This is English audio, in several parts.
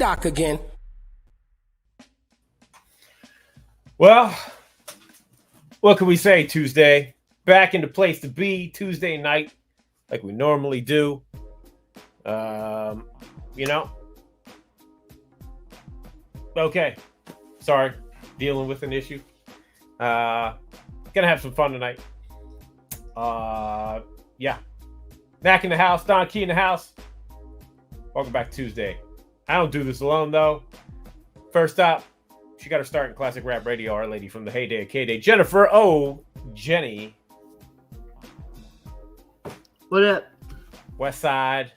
C-Doc again. Well, what can we say, Tuesday? Back in the place to be, Tuesday night, like we normally do. You know? Okay. Sorry. Dealing with an issue. Gonna have some fun tonight. Yeah. Mac in the house, Dontkey in the house. Welcome back to Tuesday. I don't do this alone, though. First up, she got her start in classic rap radio, our lady from the heyday of K-Day, Jennifer O. Jenny. What up? West Side.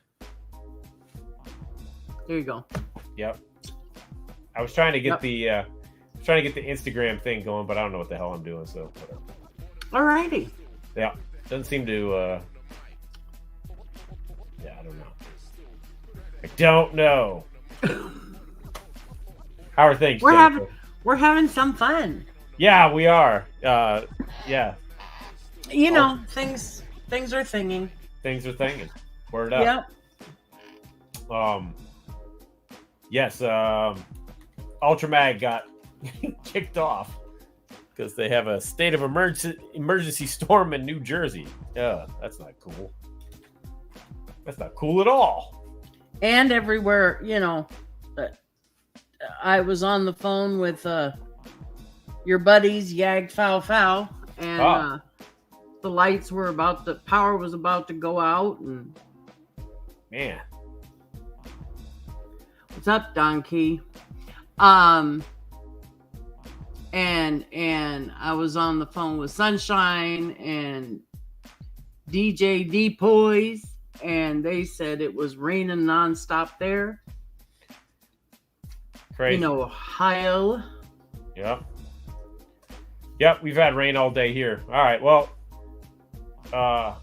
There you go. Yep. I was trying to get the Instagram thing going, but I don't know what the hell I'm doing, so whatever. Alrighty. Yeah. Doesn't seem to yeah, I don't know. I don't know. How are things? We're having some fun. Yeah, we are. Yeah. You know, things are thinking. Things are thinking. Word up. Yep. Yes, Ultramag got kicked off because they have a state of emergency storm in New Jersey. Yeah, that's not cool. That's not cool at all. And everywhere, you know, I was on the phone with your buddies, Yag Fow Fow, and the lights were power was about to go out. And man, what's up, Dontkey? And I was on the phone with Sunshine and DJ D-Poise, and they said it was raining nonstop there. Crazy. In Ohio. Yep. Yep, we've had rain all day here. All right, well, the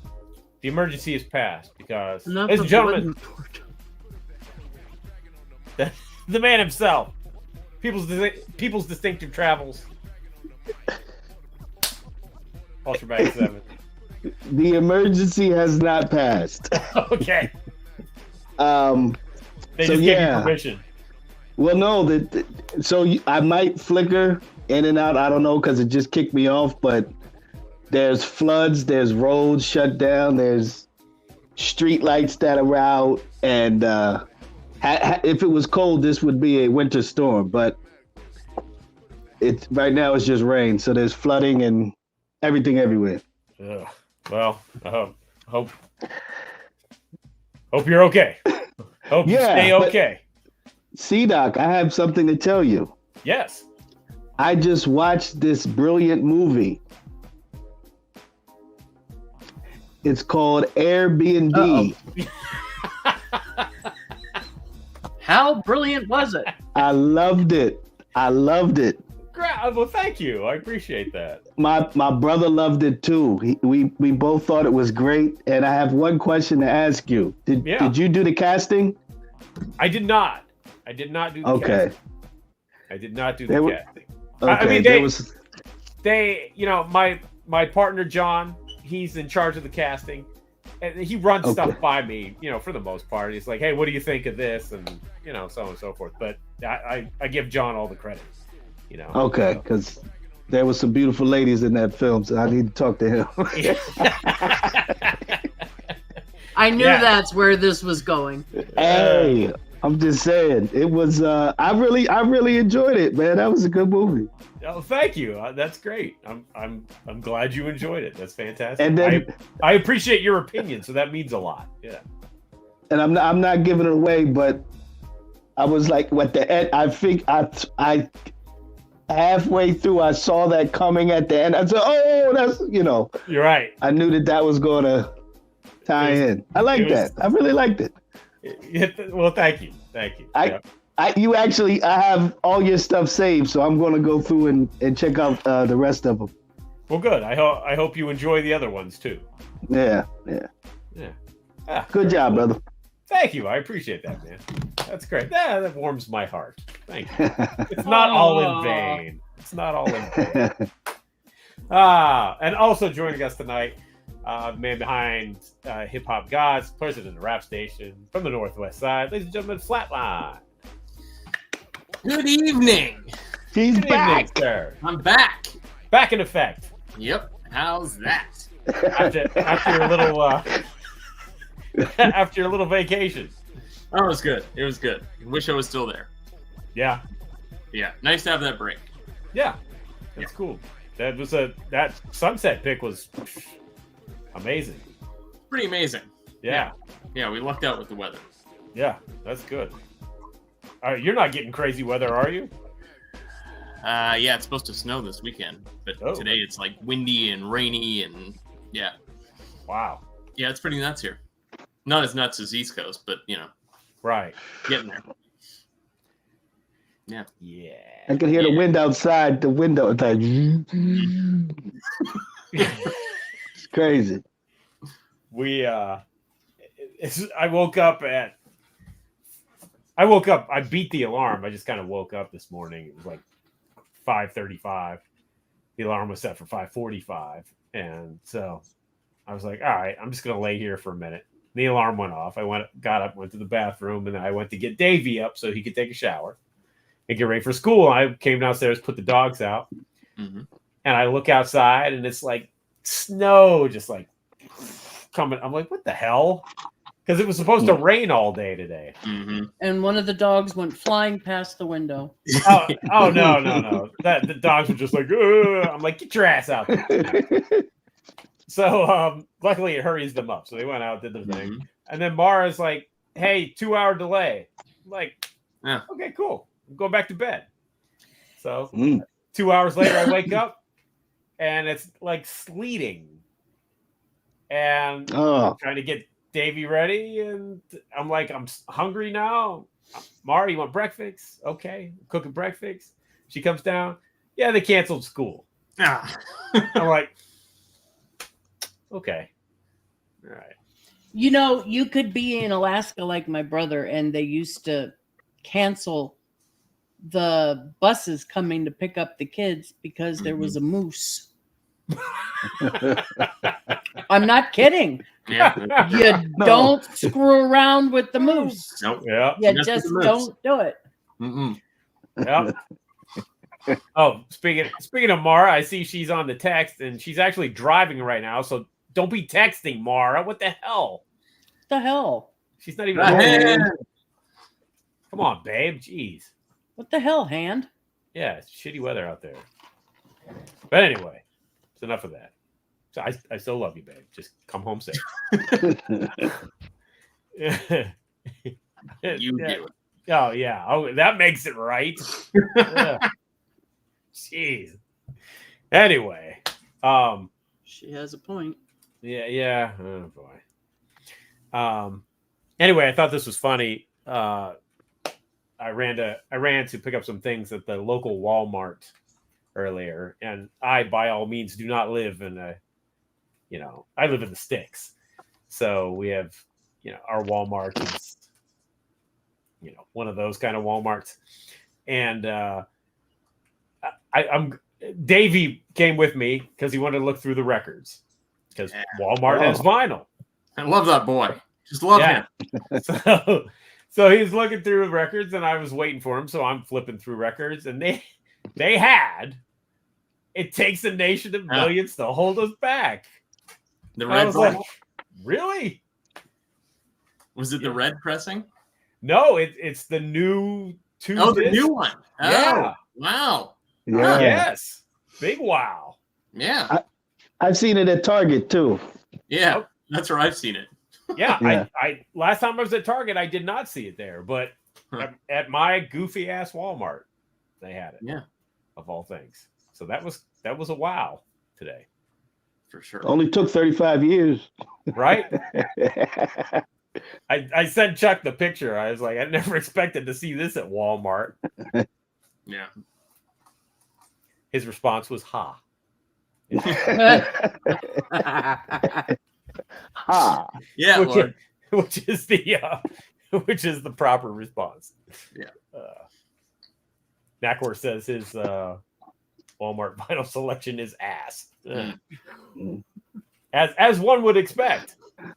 emergency is passed because, ladies and gentlemen, the man himself, people's distinctive travels, Ultramag 7. The emergency has not passed. Okay. They so just gave you yeah. permission. Well, no, so I might flicker in and out. I don't know because it just kicked me off. But there's floods, there's roads shut down, there's street lights that are out, and if it was cold, this would be a winter storm. But right now it's just rain, so there's flooding and everything everywhere. Ugh. Well, hope you're okay. Hope you stay okay. C-Doc, I have something to tell you. Yes. I just watched this brilliant movie. It's called Airbnb. How brilliant was it? I loved it. Well, thank you. I appreciate that. My brother loved it too. We both thought it was great. And I have one question to ask you. Did you do the casting? I did not. I did not do the casting. I did not do the casting. Okay. I mean, they, you know, my partner John, he's in charge of the casting, and he runs stuff by me, you know, for the most part. He's like, hey, what do you think of this? And, you know, so on and so forth. But I give John all the credit, you know. Okay, because there was some beautiful ladies in that film, so I need to talk to him. I knew that's where this was going. Hey, I'm just saying, it was. I really enjoyed it, man. That was a good movie. Oh, thank you. That's great. I'm glad you enjoyed it. That's fantastic. And then I appreciate your opinion, so that means a lot. Yeah. And I'm not giving it away, but I was like, at the end, I think I halfway through, I saw that coming at the end. I said, oh, that's, you know. You're right. I knew that was going to tie in. I like that. I really liked it. Well, thank you. I have all your stuff saved, so I'm going to go through and check out the rest of them. Well, good. I hope you enjoy the other ones too. Yeah. Ah, good job, brother. Thank you. I appreciate that, man. That's great. That warms my heart. Thank you. It's not all in vain. And also joining us tonight, the man behind Hip Hop Gods, president of Rap Station from the Northwest Side, ladies and gentlemen, Flatline. Good evening. He's Good back. evening, sir. I'm back. Back in effect. Yep. How's that? After your little after your little vacation. Oh, it was good. It was good. Wish I was still there. Yeah. Yeah. Nice to have that break. Yeah. That's cool. That sunset pick was amazing. Pretty amazing. Yeah. Yeah, we lucked out with the weather. Yeah, that's good. All right, you're not getting crazy weather, are you? Yeah, it's supposed to snow this weekend, but Oh. today it's like windy and rainy and yeah. Wow. Yeah, it's pretty nuts here. Not as nuts as East Coast, but Right. getting there. Yeah. I can hear the wind outside the window. It's like, it's crazy. I woke up. I beat the alarm. I just kind of woke up this morning. It was like 5:35. The alarm was set for 5:45, and so I was like, "All right, I'm just gonna lay here for a minute." The alarm went off. Got up, went to the bathroom, and then I went to get Davey up so he could take a shower and get ready for school. I came downstairs, put the dogs out, Mm-hmm. and I look outside, and it's like snow, just like coming. I'm like, "What the hell?" Because it was supposed to rain all day today. Mm-hmm. And one of the dogs went flying past the window. Oh no! The dogs were just like, "Ugh." I'm like, get your ass out there. So luckily it hurries them up. So they went out, did their thing, Mm-hmm. and then Mara's like, "Hey, 2-hour delay." I'm like, Yeah. okay, cool. I'm going back to bed. So Mm. 2 hours later, I wake up, and it's like sleeting, and Oh, trying to get Davey ready, and I'm like, I'm hungry now. Mara, you want breakfast? Okay, cooking breakfast. She comes down. Yeah, they canceled school. Ah. I'm like, okay, all right. You know, you could be in Alaska like my brother, and they used to cancel the buses coming to pick up the kids because there was a moose. I'm not kidding. Yeah. You No. don't screw around with the moose. Nope. Yeah, You Just just with the moose. don't do it. Mm-mm. yeah. Oh, speaking of Mara, I see she's on the text, and she's actually driving right now. So don't be texting Mara. What the hell? What the hell? She's not even. Hey. Come on, babe. Jeez. What the hell, hand? Yeah, it's shitty weather out there. But anyway, it's enough of that. So I still love you, babe. Just come home safe. You do. Oh yeah. Oh, that makes it right. Yeah. Jeez. Anyway, She has a point. yeah. Oh boy. Anyway, I thought this was funny. I ran to pick up some things at the local Walmart earlier, and I, by all means, do not live in I live in the sticks. So we have, our Walmart is, one of those kind of Walmarts. And Davey came with me because he wanted to look through the records because Walmart has vinyl. I love that boy. Just love him. So he's looking through records, and I was waiting for him. So I'm flipping through records, and they had "It Takes a Nation of Millions to Hold Us Back." The And I red was vinyl? like, really? Was it the red pressing? No, it's the new two. Oh, the disc. new one. Oh, Yeah. wow. yeah. Yes. Big wow. Yeah. I've seen it at Target too. Yeah. That's where I've seen it. Yeah, Yeah. I last time I was at Target, I did not see it there, but Huh. at my goofy ass Walmart, they had it. Yeah. Of all things. So that was a wow today. For sure. Only took 35 years. Right? I sent Chuck the picture. I was like, I never expected to see this at Walmart. Yeah. His response was ha. Ha. Yeah. which, Lord. which is the proper response. Yeah. Nakor says his Walmart vinyl selection is ass. As one would expect,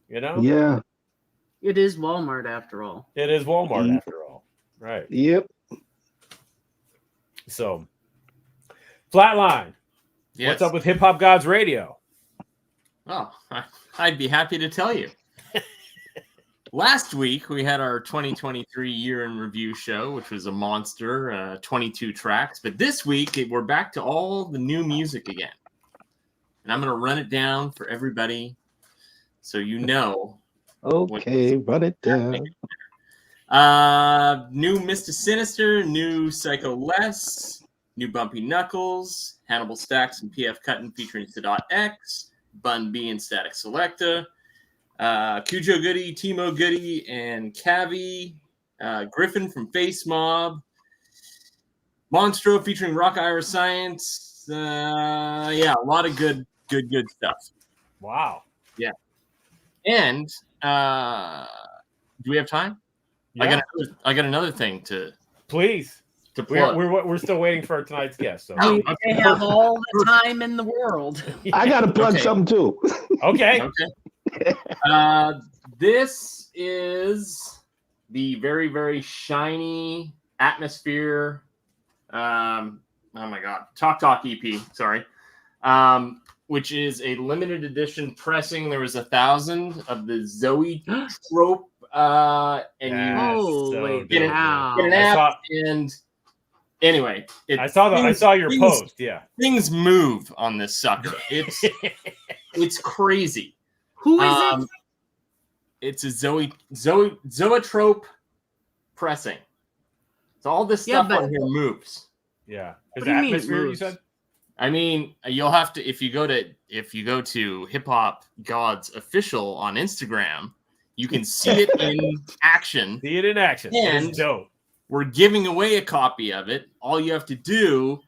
Yeah. It is Walmart after all. It is Walmart after all. Right. Yep. So, Flatline, Yes. what's up with Hip Hop Gods Radio? Oh, I'd be happy to tell you. Last week, we had our 2023 year in review show, which was a monster, 22 tracks. But this week, we're back to all the new music again. And I'm going to run it down for everybody so you know. Okay, run it down. New Mr. Sinister, new Psycho Les, new Bumpy Knuckles, Hannibal Stacks and PF Cuttin featuring Sadat X, Bun B and Static Selecta, Cujo Goody, Timo Goody, and Cavi, Griffin from Face Mob, Monstro featuring Rock Ira Science. Yeah, a lot of good stuff. Wow. Yeah. And do we have time? Yeah. I got another thing to Please. plug. We're still waiting for tonight's guest. So. Oh, They have all the time in the world. I got to plug Okay. something too. Okay. Okay. This is the very, very shiny Atmosphere. Oh my God, Talk EP. Sorry, which is a limited edition pressing. There was 1,000 of the Zoe trope, and That's Holy so get an, cow. get an app. And anyway, I saw your post. Yeah. Things move on this sucker. It's crazy. Who is it? It's a Zoetrope pressing. So all this Yeah, stuff but- on here moves. Yeah. What Is do you mean Atmosphere, you moves? said? I mean, you'll have to if you go to Hip Hop Gods Official on Instagram, you can see it in action. See it in action. And- It's dope. We're giving away a copy of it. All you have to do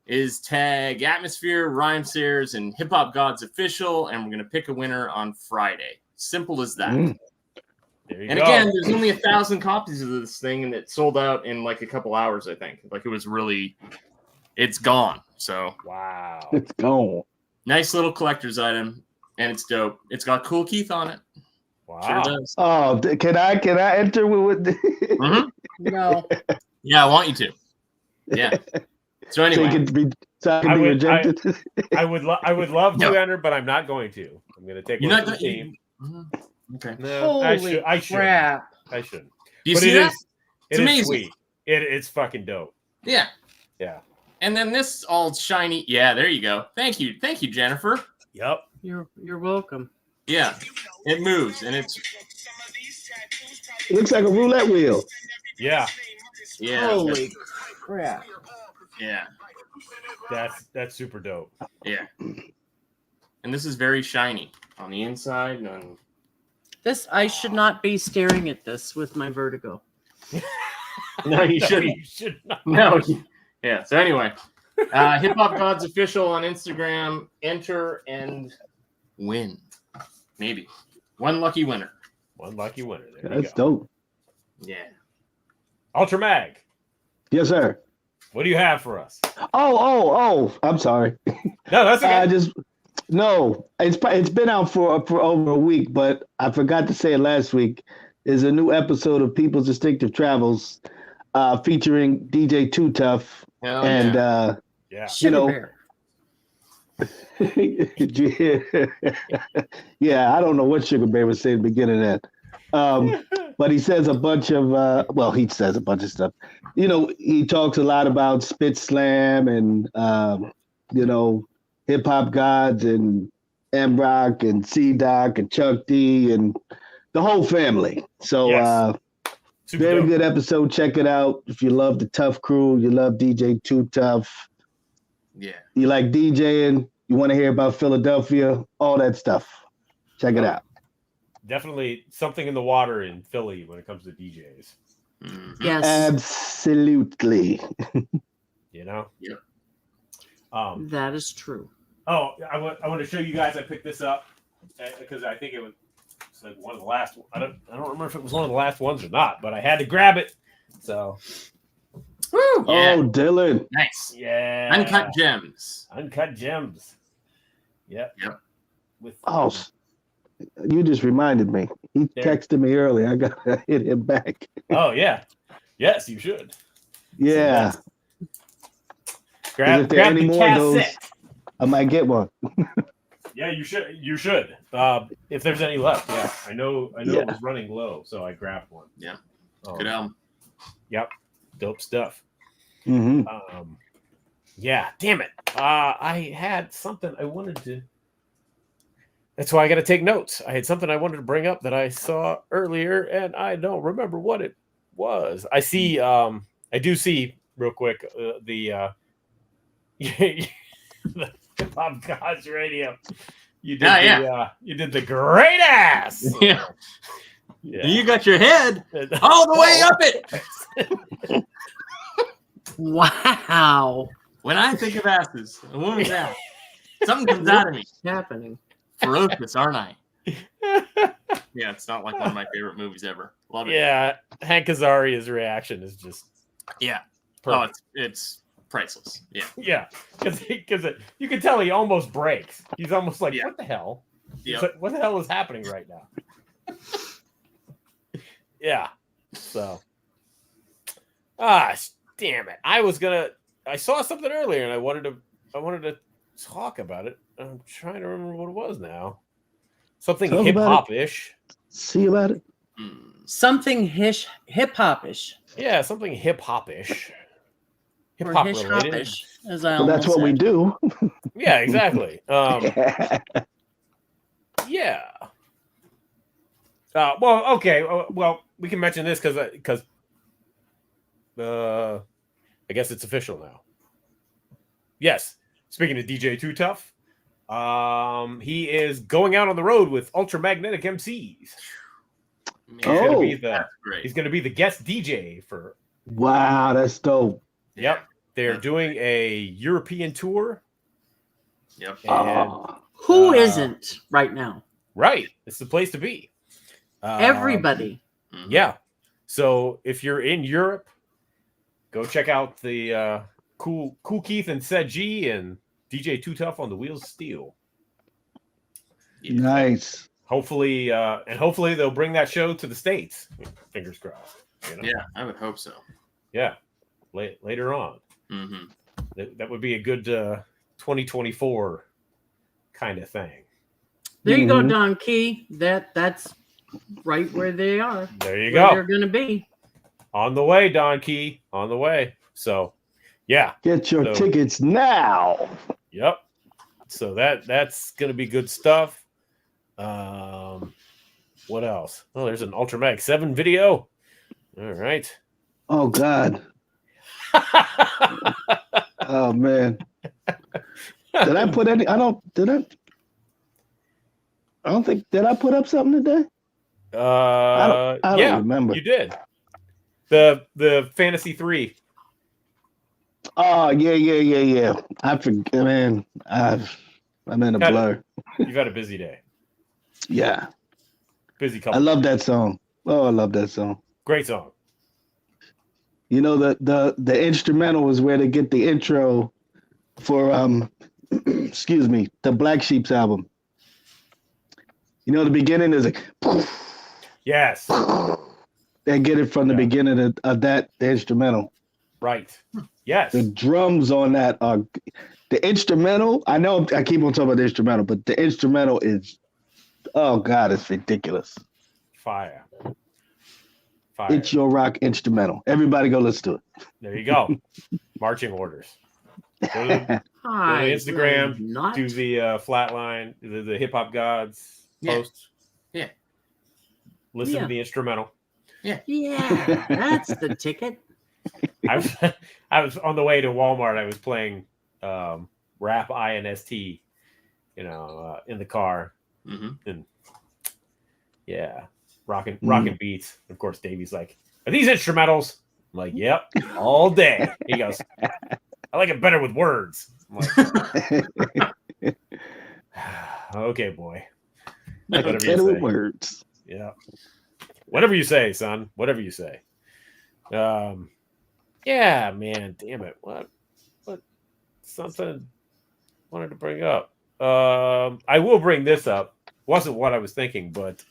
is tag Atmosphere, Rhymesayers, and Hip Hop Gods Official, and we're going to pick a winner on Friday. Simple as that. There you And go. again, there's only 1,000 copies of this thing, and it sold out in like a couple hours, I think. Like it was really, it's gone. So Wow. It's gone. nice little collector's item, and it's dope. It's got Cool Keith on it. Sure Wow. does. Oh, can I enter with? Mhm. No. Yeah, I want you to. Yeah. So So, anyway, I can be rejected. I would love No. to enter, but I'm not going to. I'm going to take you're one not for the going team. Okay. No, Holy I should. crap. I shouldn't. Do you But see it that? is. It's It is amazing. sweet. It's fucking dope. Yeah. Yeah. And then this all shiny. Yeah, there you go. Thank you, Jennifer. Yep. You're welcome. Yeah, it moves, and it's It looks like a roulette wheel. Yeah. yeah, Holy crap. yeah, That's super dope. yeah. And this is very shiny on the inside. And on... I should not be staring at this with my vertigo. No, you shouldn't. You should not. No. Yeah. So anyway, Hip Hop Gods Official on Instagram. Enter and win. Maybe one lucky winner. One lucky winner. There you That's go. dope. Yeah. Ultra Mag, Yes, sir. what do you have for us? Oh! I'm sorry. No, that's okay. It's been out for over a week, but I forgot to say it last week. There's a new episode of People's Distinctive Travels, featuring DJ Too Tough Hell and yeah. Yeah. Sugar know, bear. yeah, I don't know what Sugar Bear was saying at the beginning of that. But he says a bunch of he says a bunch of stuff. You know, he talks a lot about Spit Slam and Hip Hop Gods and Mrock and C-Doc and Chuck D and the whole family. So Yes. Super very dope. good episode. Check it out. If you love the Tough Crew, you love DJ Too Tough, Yeah. you like DJing, you want to hear about Philadelphia, all that stuff. Check it out. Definitely something in the water in Philly when it comes to DJs. Mhm. Yes. Absolutely. You know? Yep. That is true. Oh, I want to show you guys. I picked this up because I think it's like one of the last. I don't remember if it was one of the last ones or not, but I had to grab it. So Woo! Yeah. Oh, Dylan. Nice. yeah, Uncut gems. Uncut gems. Yep. Yep. With Oh, you just reminded me. He There. texted me earlier. I got to hit him back. oh yeah, yes, you should. Yeah. if there are any the more of those, cassette. I might get one. Yeah, you should. You should. If there's any left, yeah. I know. It was running low, so I grabbed one. Yeah. Good album. Yep. Dope stuff. Mm-hmm. Yeah. Damn it. I had something I wanted to. That's why I got to take notes. I had something I wanted to bring up that I saw earlier, and I don't remember what it was. I see. I do see real quick the Hip Hop Gods Radio. You did you did the great ass. Yeah. You got your head all the way up it. Wow. When I think of asses, a woman's ass, something comes out of me. What's happening? Ferocious, aren't I? Yeah, it's not like one of my favorite movies ever. Love it. Yeah, Hank Azaria's reaction is just perfect. It's priceless. Yeah. Yeah, because you can tell he almost breaks. He's almost like, what the hell? Yeah. Like, what the hell is happening right now? Yeah. So, damn it! I saw something earlier, and I wanted to talk about it. I'm trying to remember what it was now. Something hip hop ish. See about it. Something hip hop ish. Yeah, something hip hop ish. Hip hop related. As I well, that's what we do. Yeah, exactly. Yeah. Well, okay. Well, we can mention this because I guess it's official now. Yes. Speaking of DJ Too Tough, he is going out on the road with Ultramagnetic MCs. He's going to be the guest DJ for. Wow, that's dope. Yep, they're doing a European tour. Yep. And, who isn't right now? Right, it's the place to be. Everybody. Yeah. So if you're in Europe, go check out the Cool Keith and Sed G and DJ Too Tough on the Wheels of Steel. Nice. Hopefully they'll bring that show to the States. Fingers crossed. You know? Yeah, I would hope so. Yeah, later on. Mm-hmm. That would be a good 2024 kind of thing. There you go, Dontkey. That's right where they are. There you go. They're going to be. On the way, Dontkey. On the way. So, yeah. Get your tickets now. Yep. So that's going to be good stuff. What else? Oh, there's an Ultramag 7 video. All right. Oh, God. Oh, man. Did I put any? I don't think. Did I put up something today? I don't remember. You did. The Fantasy 3. Oh, yeah. I forget, man. I'm in a blur. You've had a busy day. Yeah. Busy couple. I love that song. Oh, I love that song. Great song. You know, the instrumental was where they get the intro for excuse me, the Black Sheep's album. You know, the beginning is like yes. They get it from the beginning of the instrumental. Right. Yes. The drums on that are the instrumental. I know I keep on talking about the instrumental, but the instrumental is, oh God, it's ridiculous. Fire. It's your rock instrumental. Everybody go listen to it. There you go. Marching orders. Go to Instagram, do the flatline, the Hip Hop Gods post. Yeah. Listen to the instrumental. Yeah, that's the ticket. I was on the way to Walmart. I was playing Rap INST, in the car, and rocking beats. Of course, Davey's like, "Are these instrumentals?" I'm like, "Yep, all day." He goes, "I like it better with words." I'm like, "Okay, boy." Whatever better with words. Yeah. Whatever you say, son. Whatever you say. Yeah, man. Damn it. What? Something I wanted to bring up. I will bring this up. Wasn't what I was thinking, but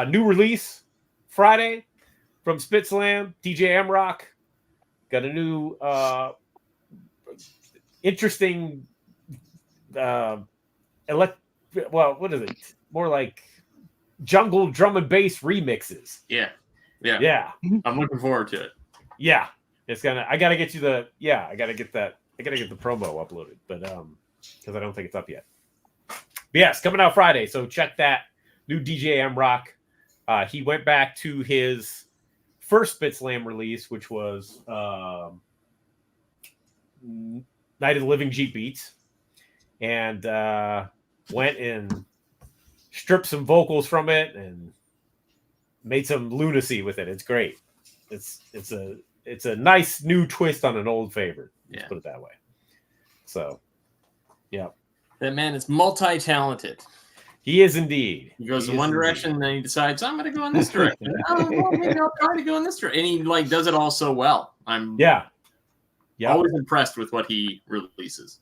new release Friday from Spit Slam. DJ Mrock got a new interesting. What is it? More like jungle drum and bass remixes. Yeah. I'm looking forward to it. Yeah, it's gonna. I gotta get you the. Yeah, I gotta get that. I gotta get the promo uploaded, but because I don't think it's up yet. But yeah, it's coming out Friday, so check that. New DJ Mrock. He went back to his first Spit Slam release, which was Night of the Living Jeep Beats, and went and stripped some vocals from it and made some lunacy with it. It's great. It's a nice new twist on an old favorite. Let's put it that way. So, yeah, that man is multi-talented. He is indeed. He goes in one direction, and then he decides I'm going to go in this direction. Maybe I'll try to go in this direction, and he like does it all so well. I'm always impressed with what he releases.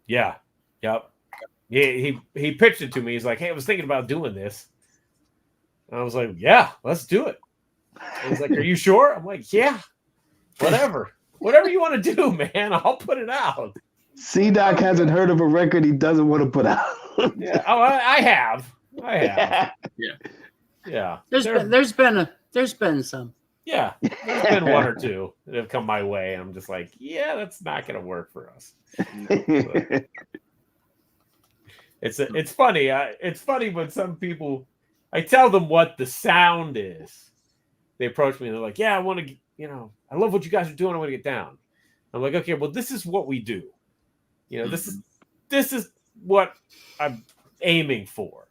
Yeah, yep. He pitched it to me. He's like, "Hey, I was thinking about doing this." And I was like, "Yeah, let's do it." And he's like, "Are you sure?" I'm like, "Yeah, whatever you want to do, man. I'll put it out." C-Doc hasn't heard of a record he doesn't want to put out. Yeah. Oh, I have. Yeah. There's been some. Yeah. There's been one or two that have come my way. And I'm just like, yeah, that's not going to work for us. But it's funny. It's funny when some people, I tell them what the sound is. They approach me and they're like, yeah, I want to, I love what you guys are doing. I want to get down. I'm like, okay, well, this is what we do. This is what I'm aiming for.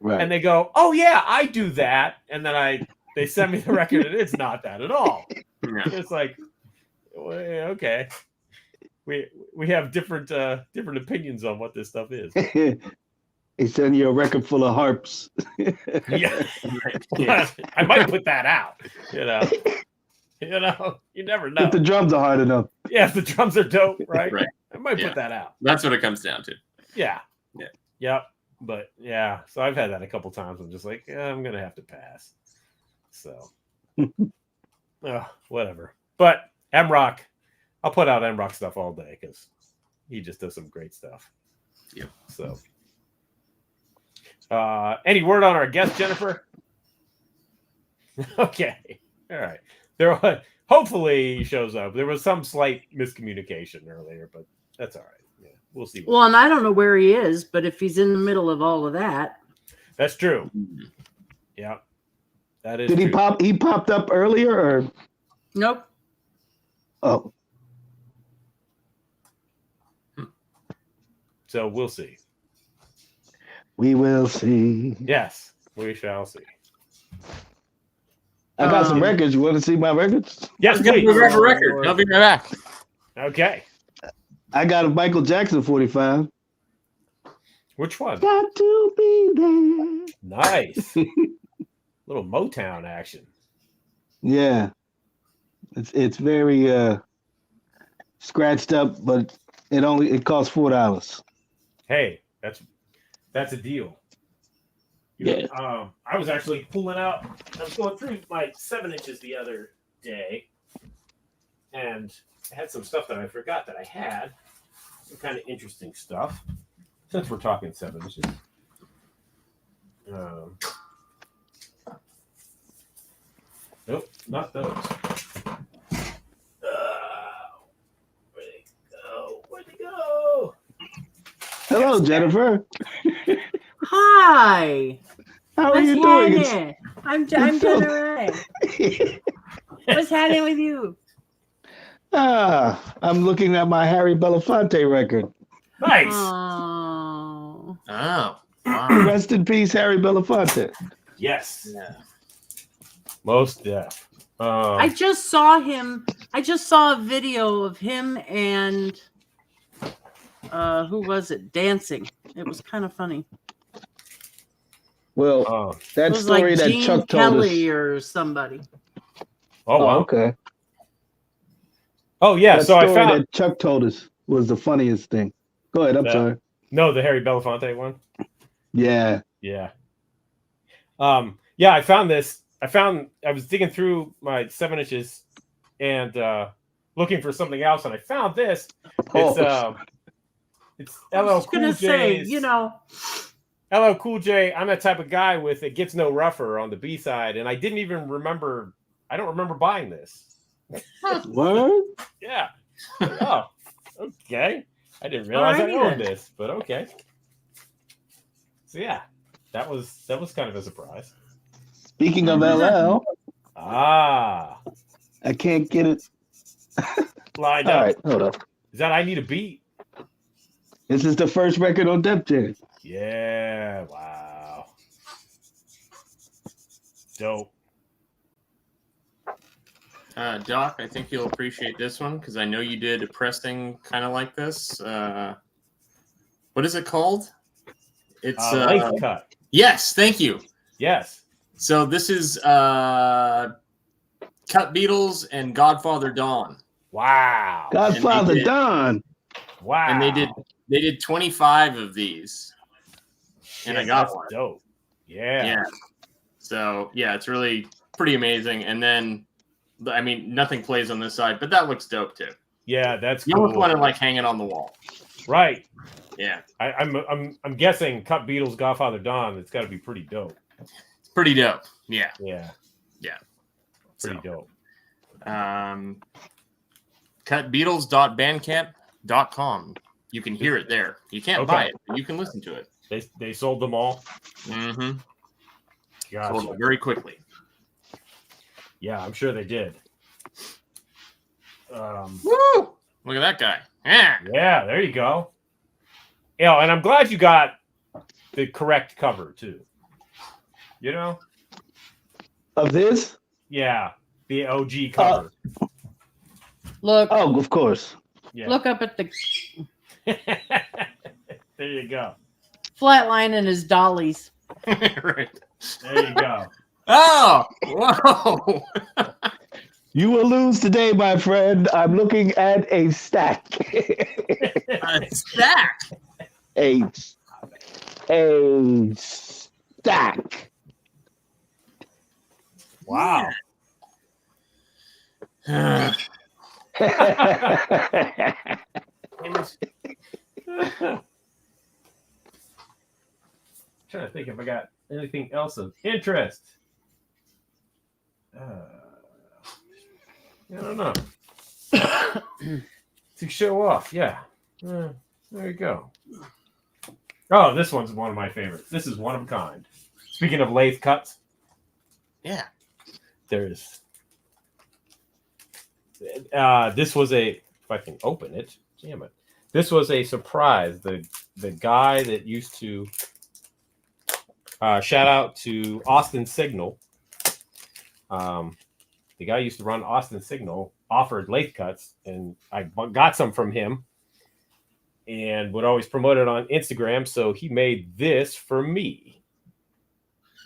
Right. And they go, oh yeah, I do that. And then they send me the record and it's not that at all. It's like, well, okay. We have different opinions on what this stuff is. He sent you a record full of harps. Yeah. I might put that out. You never know. If the drums are hard enough. Yeah, if the drums are dope, right? I might put that out. That's what it comes down to. Yeah. Yep. But yeah, so I've had that a couple times. I'm just like, I'm gonna have to pass. So, whatever. But Mrock, I'll put out Mrock stuff all day because he just does some great stuff. Yep. So, any word on our guest, Jennifer? Okay. All right. Hopefully he shows up. There was some slight miscommunication earlier, but that's all right. Yeah, we'll see. Well, and I don't know where he is, but if he's in the middle of all of that, that's true. Yeah, that is. Did he true. pop? He popped up earlier, or nope. Oh, so we'll see. We will see. Yes, we shall see. I got some records. You want to see my records? Yes, please. Grab a record. I'll be right back. Okay. I got a Michael Jackson 45. Which one? Got to be there. Nice. Little Motown action. Yeah. It's very scratched up, but it costs $4. Hey, that's a deal. Yeah. I was actually pulling out. I was going through my 7 inches the other day, and I had some stuff that I forgot that I had. Some kind of interesting stuff. Since we're talking 7 inches. Nope, not those. Where'd they go? Hello, Jennifer. Hi. How are What's you doing? happening? I'm doing all right. What's happening with you? I'm looking at my Harry Belafonte record. Nice. Oh. Wow. Rest in peace, Harry Belafonte. Yes. Yeah. Most deaf. I just saw him. I just saw a video of him and who was it dancing? It was kind of funny. Well, that it was story like that Gene Chuck Kelly told us. or somebody. Oh, wow. Okay. Oh, yeah. That So I story found that Chuck told us was the funniest thing. Go ahead. I'm sorry. No, the Harry Belafonte one. Yeah. Yeah. Yeah, I found this. I was digging through my 7 inches, and looking for something else, and I found this. Oh. It's I LL was gonna Cool say, J's. LL Cool J. I'm that type of guy with It Gets No Rougher on the B side, and I didn't even remember. I don't remember buying this. Word? Yeah. Oh, okay. I didn't realize I Alrighty owned then. this, but okay. So yeah, that was kind of a surprise. Speaking of LL, Ah, I can't get it. lined All up. right, hold up. Is that I Need a Beat? This is the first record on Def Jam. Yeah. Wow. Dope. Doc, I think you'll appreciate this one because I know you did a pressing kind of like this. What is it called? It's Lace cut. Yes, thank you. Yes. So this is Cut Beatles and Godfather Don. Wow. Godfather Don. Wow. And they did 25 of these. And I got one. Dope. Yeah. Yeah. So yeah, it's really pretty amazing. And then I mean nothing plays on this side, but that looks dope too. Yeah, that's You cool. almost want to like hang it on the wall. Right. Yeah. I'm guessing Cut Beatles Godfather Don, it's gotta be pretty dope. It's pretty dope. Yeah. Yeah. Yeah. Pretty dope. Cutbeatles.bandcamp.com. You can hear it there. You can't buy it, but you can listen to it. They sold them all. Mm-hmm. Gotcha. Sold it very quickly. Yeah, I'm sure they did. Woo! Look at that guy. Yeah. Yeah, there you go. Yeah, and I'm glad you got the correct cover too. You know? Of this? Yeah, the OG cover. Look. Oh, of course. Yeah. Look up at the There you go. flatline and his dollies. Right. There you go. Oh, whoa. You will lose today, my friend. I'm looking at a stack. A stack. a stack. Wow. Trying to think if I got anything else of interest. I don't know. To show off, yeah. There you go. Oh, this one's one of my favorites. This is one of a kind. Speaking of lathe cuts, Yeah. there's this was a, if I can open it, damn it. This was a surprise. The guy that used to shout out to Austin Signal. The guy used to run Austin Signal offered lathe cuts, and I got some from him and would always promote it on Instagram. So he made this for me.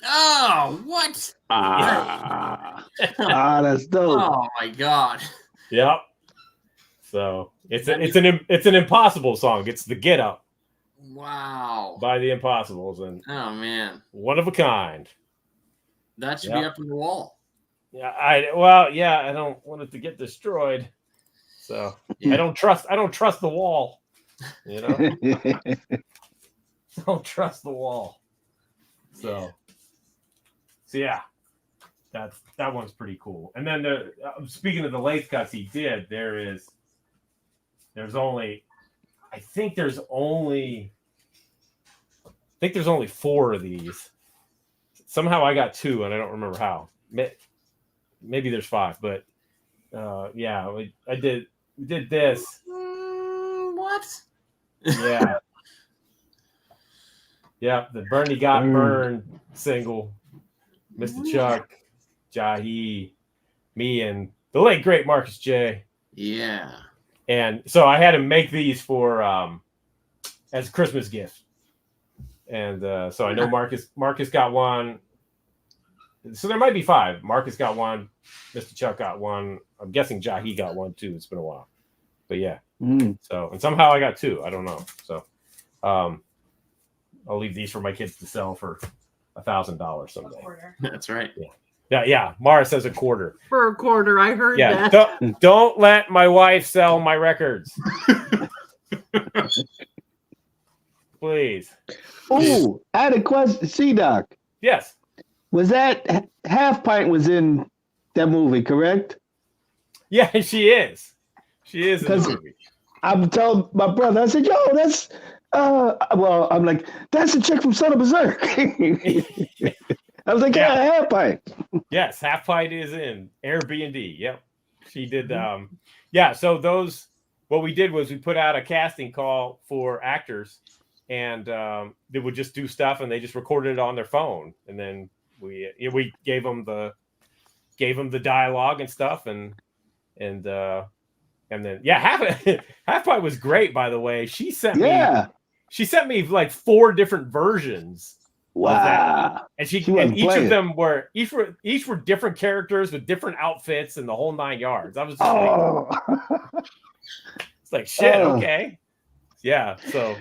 Oh, what? That's dope. Oh my God. Yep. So it's an Impossible song. It's the Get Up Wow. by the Impossibles, and Oh man. one of a kind. That should Yep. be up on the wall. Yeah, I don't want it to get destroyed. So Yeah. I don't trust the wall. You know? Don't trust the wall. So yeah. That one's pretty cool. And then speaking of the lathe cuts he did, there's only 4 of these. Somehow I got 2 and I don't remember how. Maybe there's 5, but yeah, we did this. What? Yeah. Yeah, the Bernie Got Burned single. Mr. Chuck, Jahi, me, and the late great Marcus J. Yeah. And so I had to make these for as a Christmas gift. And so I know Marcus got one. So there might be 5. Marcus got one. Mr. Chuck got one. I'm guessing Jahi got one too. It's been a while. But yeah. So, and somehow I got 2. I don't know. So I'll leave these for my kids to sell for $1,000 someday. That's right. Yeah. Yeah. Mara says a quarter. For a quarter, I heard Yeah. that. Don't let my wife sell my records. Please. Oh, I had a question. C-Doc. Yes. Was that Half Pint was in that movie, correct? Yeah, she is. She is in the 'Cause- movie. I'm telling my brother, I said, yo, that's well, I'm like, that's the chick from Son of Berserk. I was like, yeah, Half Pint. Yes, Half Pint is in Airbnb. Yep. She did yeah, so those what we did was we put out a casting call for actors and they would just do stuff and they just recorded it on their phone and then we gave them the dialogue and stuff and then Half Pint was great, by the way. She sent me like 4 different versions. Wow. And each of them were different characters with different outfits and the whole 9 yards. I was just it's like shit, okay. Yeah, so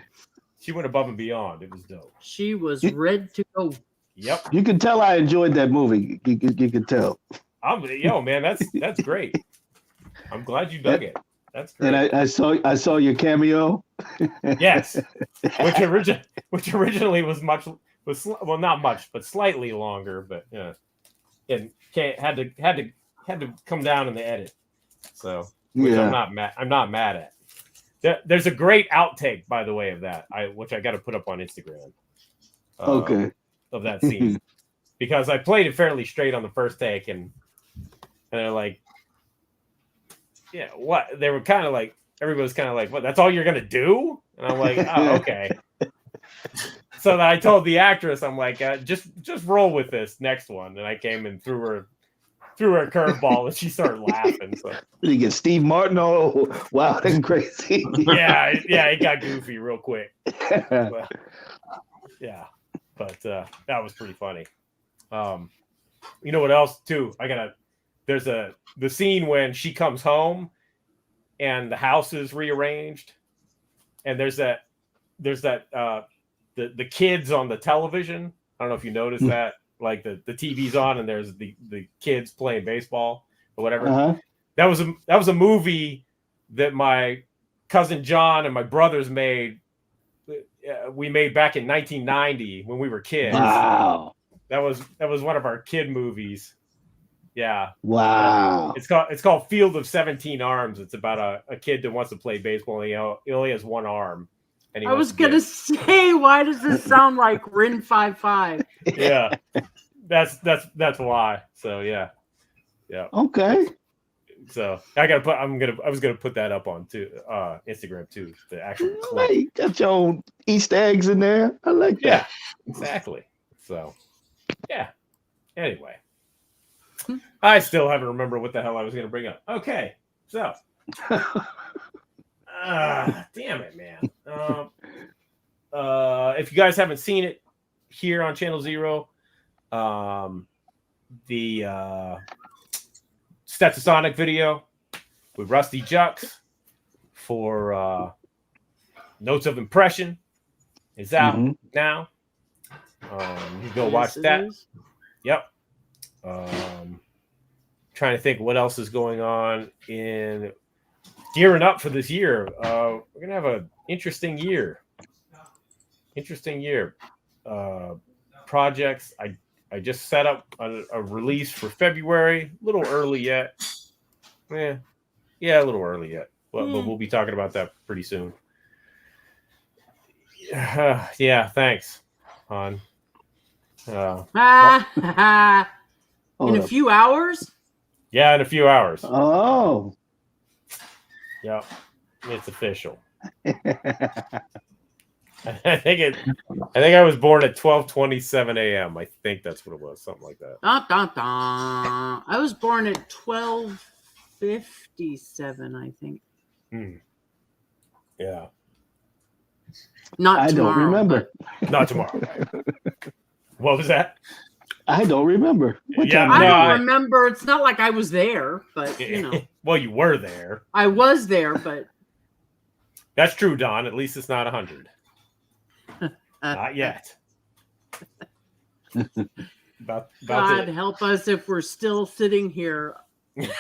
she went above and beyond. It was dope. She was ready to go. Yep. You can tell I enjoyed that movie. You could tell. Yo, man, that's great. I'm glad you dug it. That's great. And I saw your cameo. Yes, which originally was not much, but slightly longer. But yeah, and had to come down in the edit. So which I'm not mad at. There's a great outtake, by the way, of that. Which I got to put up on Instagram. Okay. Of that scene because I played it fairly straight on the first take and they're like, yeah, what? They were kind of like, everybody was kind of like, what? That's all you're gonna do? And I'm like, oh, okay. So then I told the actress, I'm like, just roll with this next one. And I came and threw her a curveball, and she started laughing. So did he get Steve Martin? Oh, wow, that's crazy. yeah, it got goofy real quick. But, yeah, but that was pretty funny. You know what else too? There's the scene when she comes home and the house is rearranged, and there's that the kids on the television. I don't know if you noticed that. Like the TV's on and there's the kids playing baseball or whatever. Uh-huh. That was a movie that my cousin John and my brothers made. We made back in 1990 when we were kids. Wow. That was one of our kid movies. Yeah. Wow. It's called Field of 17 Arms. It's about a kid that wants to play baseball and he only has one arm. I was gonna say, why does this sound like Rin 5-5? Yeah, that's why. So yeah. Okay. So I was gonna put that up on Instagram too. The actual clip. Hey, got your own Easter eggs in there. I like that. Yeah, exactly. So yeah. Anyway, I still haven't remembered what the hell I was gonna bring up. Okay, so. Damn it, man. If you guys haven't seen it here on Channel Zero, the Stetsasonic video with Rusty Jux for Notes of Impression is out now. You go watch that. Yep. Trying to think what else is going on in gearing up for this year. We're gonna have an interesting year. Projects. I just set up a release for February. A little early yet. Yeah, a little early yet. But we'll be talking about that pretty soon. Yeah, thanks, Han. In a few hours? Yeah, in a few hours. Oh. Yeah, it's official. I think I was born at 12:27 a.m. I think that's what it was, something like that. Dun, dun, dun. I was born at 12:57, I think. Yeah. Not tomorrow. I don't remember. Not tomorrow. What was that? I don't remember. I don't remember. It's not like I was there, but you know. Well, you were there. I was there, but that's true, Don. At least it's not 100. Not yet. God help us if we're still sitting here 50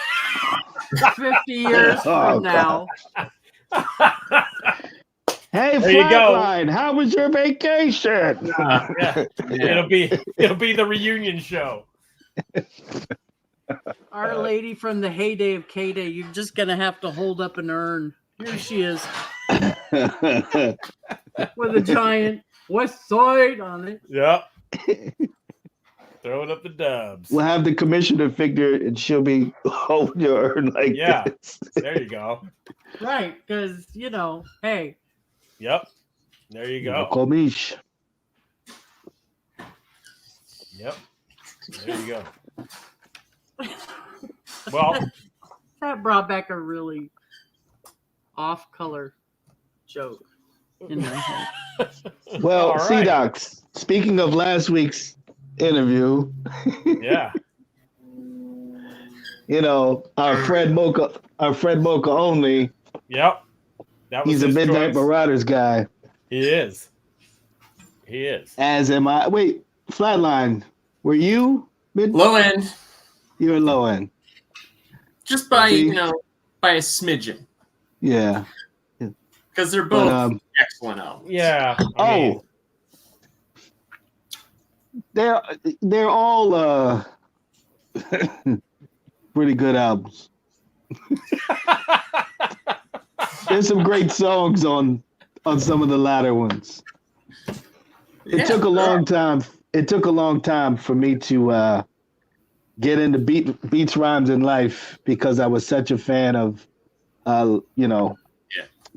years from now. Hey, There you go. Flatline, how was your vacation? Yeah. It'll be the reunion show. Our lady from the heyday of K-Day, you're just gonna have to hold up an urn. Here she is with a giant West Side on it. Yep. Throwing up the dubs. We'll have the commissioner figure, and she'll be holding your urn like this. There you go. Right, because hey. Yep. There you go. Komish. Yep. There you go. Well, that brought back a really off-color joke in my head. Well, All right. C-Docs, speaking of last week's interview, yeah. our Fred Mocha only. Yep. That was He's a his Midnight choice. Marauders guy. He is. He is. As am I. Wait, Flatline, were you Low end, You're low end. just by See? by a smidgen, Yeah. because they're both But, excellent albums. Yeah. They're all pretty good albums. There's some great songs on some of the latter ones. It took a long time. It took a long time for me to get into beats, rhymes, and life because I was such a fan of,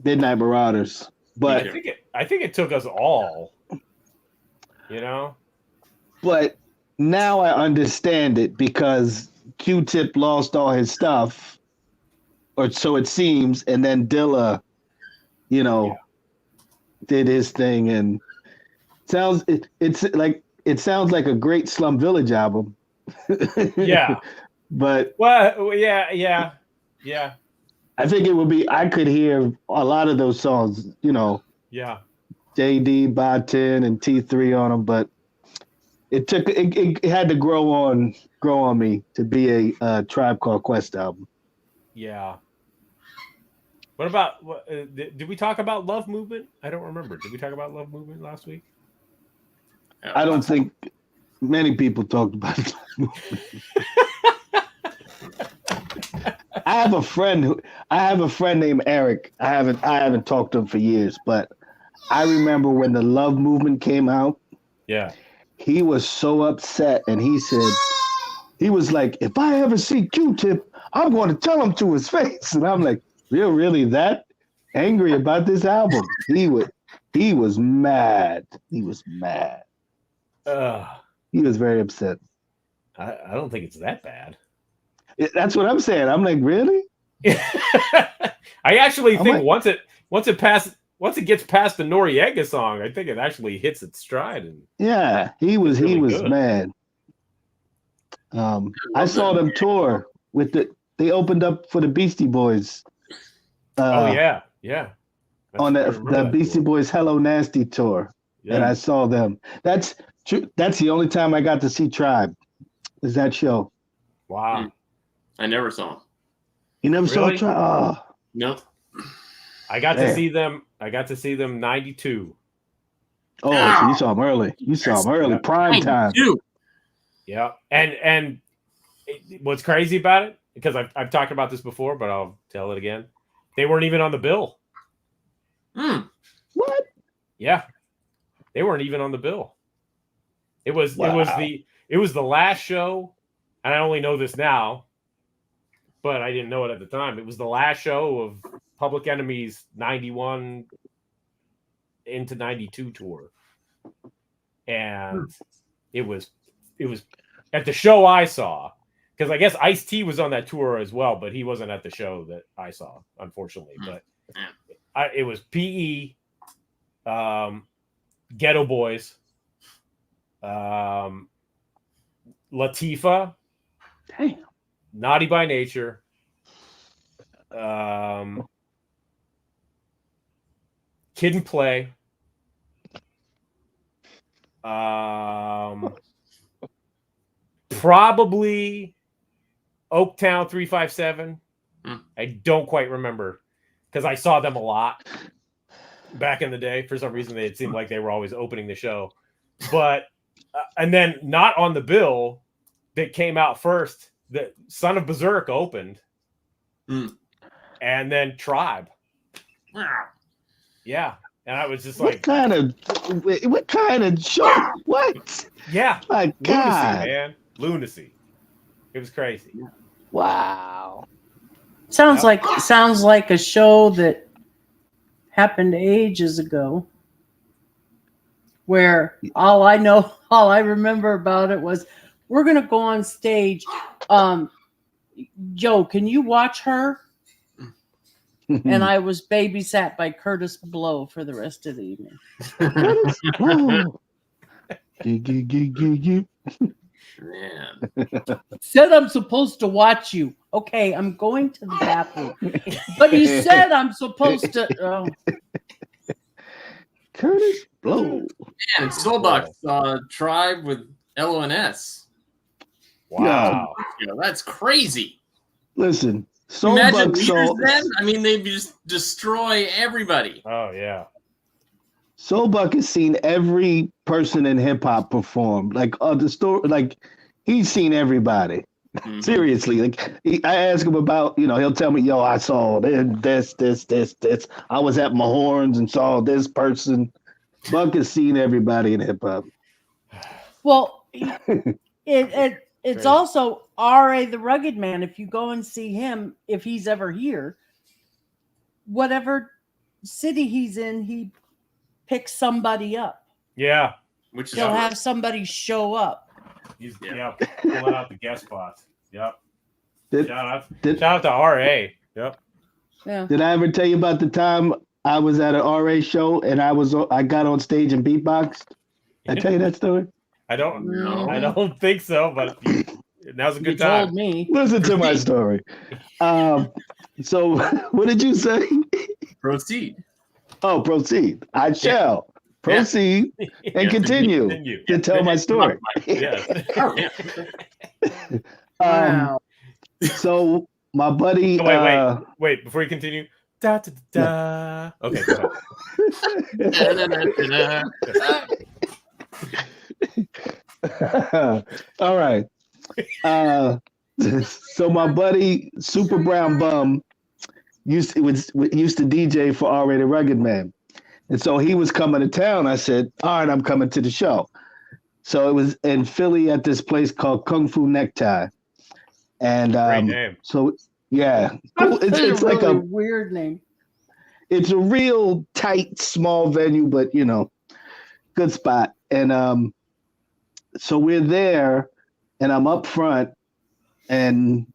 Midnight Marauders. But I think it took us all. But now I understand it because Q-Tip lost all his stuff, or so it seems, and then Dilla, did his thing, and it sounds like a great Slum Village album. Yeah. But yeah. I think it would be. I could hear a lot of those songs, Yeah. JD, Batin, and T3 on them, but it had to grow on me to be a Tribe Called Quest album. Yeah. What about did we talk about Love Movement? I don't remember. Did we talk about Love Movement last week? I don't think many people talked about it. I have a friend named Eric. I haven't talked to him for years, but I remember when the Love Movement came out. Yeah. He was so upset, and he said, he was like, if I ever see Q-Tip, I'm going to tell him to his face. And I'm like, you're really that angry about this album? He was mad. He was mad. He was very upset. I don't think it's that bad. That's what I'm saying. I'm like, really? I actually think once it gets past the Noriega song, I think it actually hits its stride. And yeah, he was good. mad. I saw them tour they opened up for the Beastie Boys. yeah. On the Beastie Boys Hello Nasty tour. Yeah. And I saw them. That's the only time I got to see Tribe. Is that show. Wow. I never saw them. You never saw Tribe? Oh. No. I got to see them 92. Oh, so you saw them early. Prime time. Yeah. And what's crazy about it, because I've talked about this before, but I'll tell it again. They weren't even on the bill. What? Yeah. They weren't even on the bill. It was the last show, and I only know this now, but I didn't know it at the time. It was the last show of Public Enemy's 91 into 92 tour. And it was at the show I saw, because I guess Ice-T was on that tour as well, but he wasn't at the show that I saw, unfortunately. But it was PE, Ghetto Boys, Latifah, damn, Naughty by Nature, Kid and Play, Probably Oaktown 357. I don't quite remember because I saw them a lot back in the day. For some reason, it seemed like they were always opening the show. But and then not on the bill that came out first. The Son of Berserk opened, and then Tribe. Yeah, and I was just like, what kind of show? What? Yeah, my God, lunacy, man, lunacy. It was crazy. Wow. Sounds like a show that happened ages ago. Where all I remember about it was we're gonna go on stage. Joe, can you watch her? And I was babysat by Curtis Blow for the rest of the evening. Curtis Blow. Man. Said I'm supposed to watch you. Okay, I'm going to the bathroom. But he said I'm supposed to. Oh. Curtis Blow. Man, Soulbox Tribe with LONS. Wow. Yeah, that's crazy. Listen, imagine leaders then? I mean, they'd just destroy everybody. Oh, yeah. Soulbuck has seen every person in hip hop perform. Like the story, like he's seen everybody. Mm-hmm. Seriously, like I ask him about, he'll tell me, "Yo, I saw this. I was at my horns and saw this person." Buck has seen everybody in hip hop. Well, it's also R.A. the Rugged Man. If you go and see him, if he's ever here, whatever city he's in, he picks somebody up. Yeah. Which he'll have somebody show up. He's pulling out the guest spots. Yep. Shout out to RA. Yep. Yeah. Did I ever tell you about the time I was at an RA show and I got on stage and beatboxed? Did I tell you that story? I don't know. I don't think so, but now's a good you time. Told me. Listen to my story. So what did you say? Proceed. Oh, proceed. I shall proceed and continue to tell my story. Wow. So my buddy. Wait! Before you continue. Da, da, da. Okay. Go ahead. All right. So my buddy Super Brown Bum used to DJ for R.A. the Rugged Man. And so he was coming to town. I said, all right, I'm coming to the show. So it was in Philly at this place called Kung Fu Necktie. And great name. So yeah, it's like a weird name. It's a real tight, small venue, but good spot. And so we're there, and I'm up front, and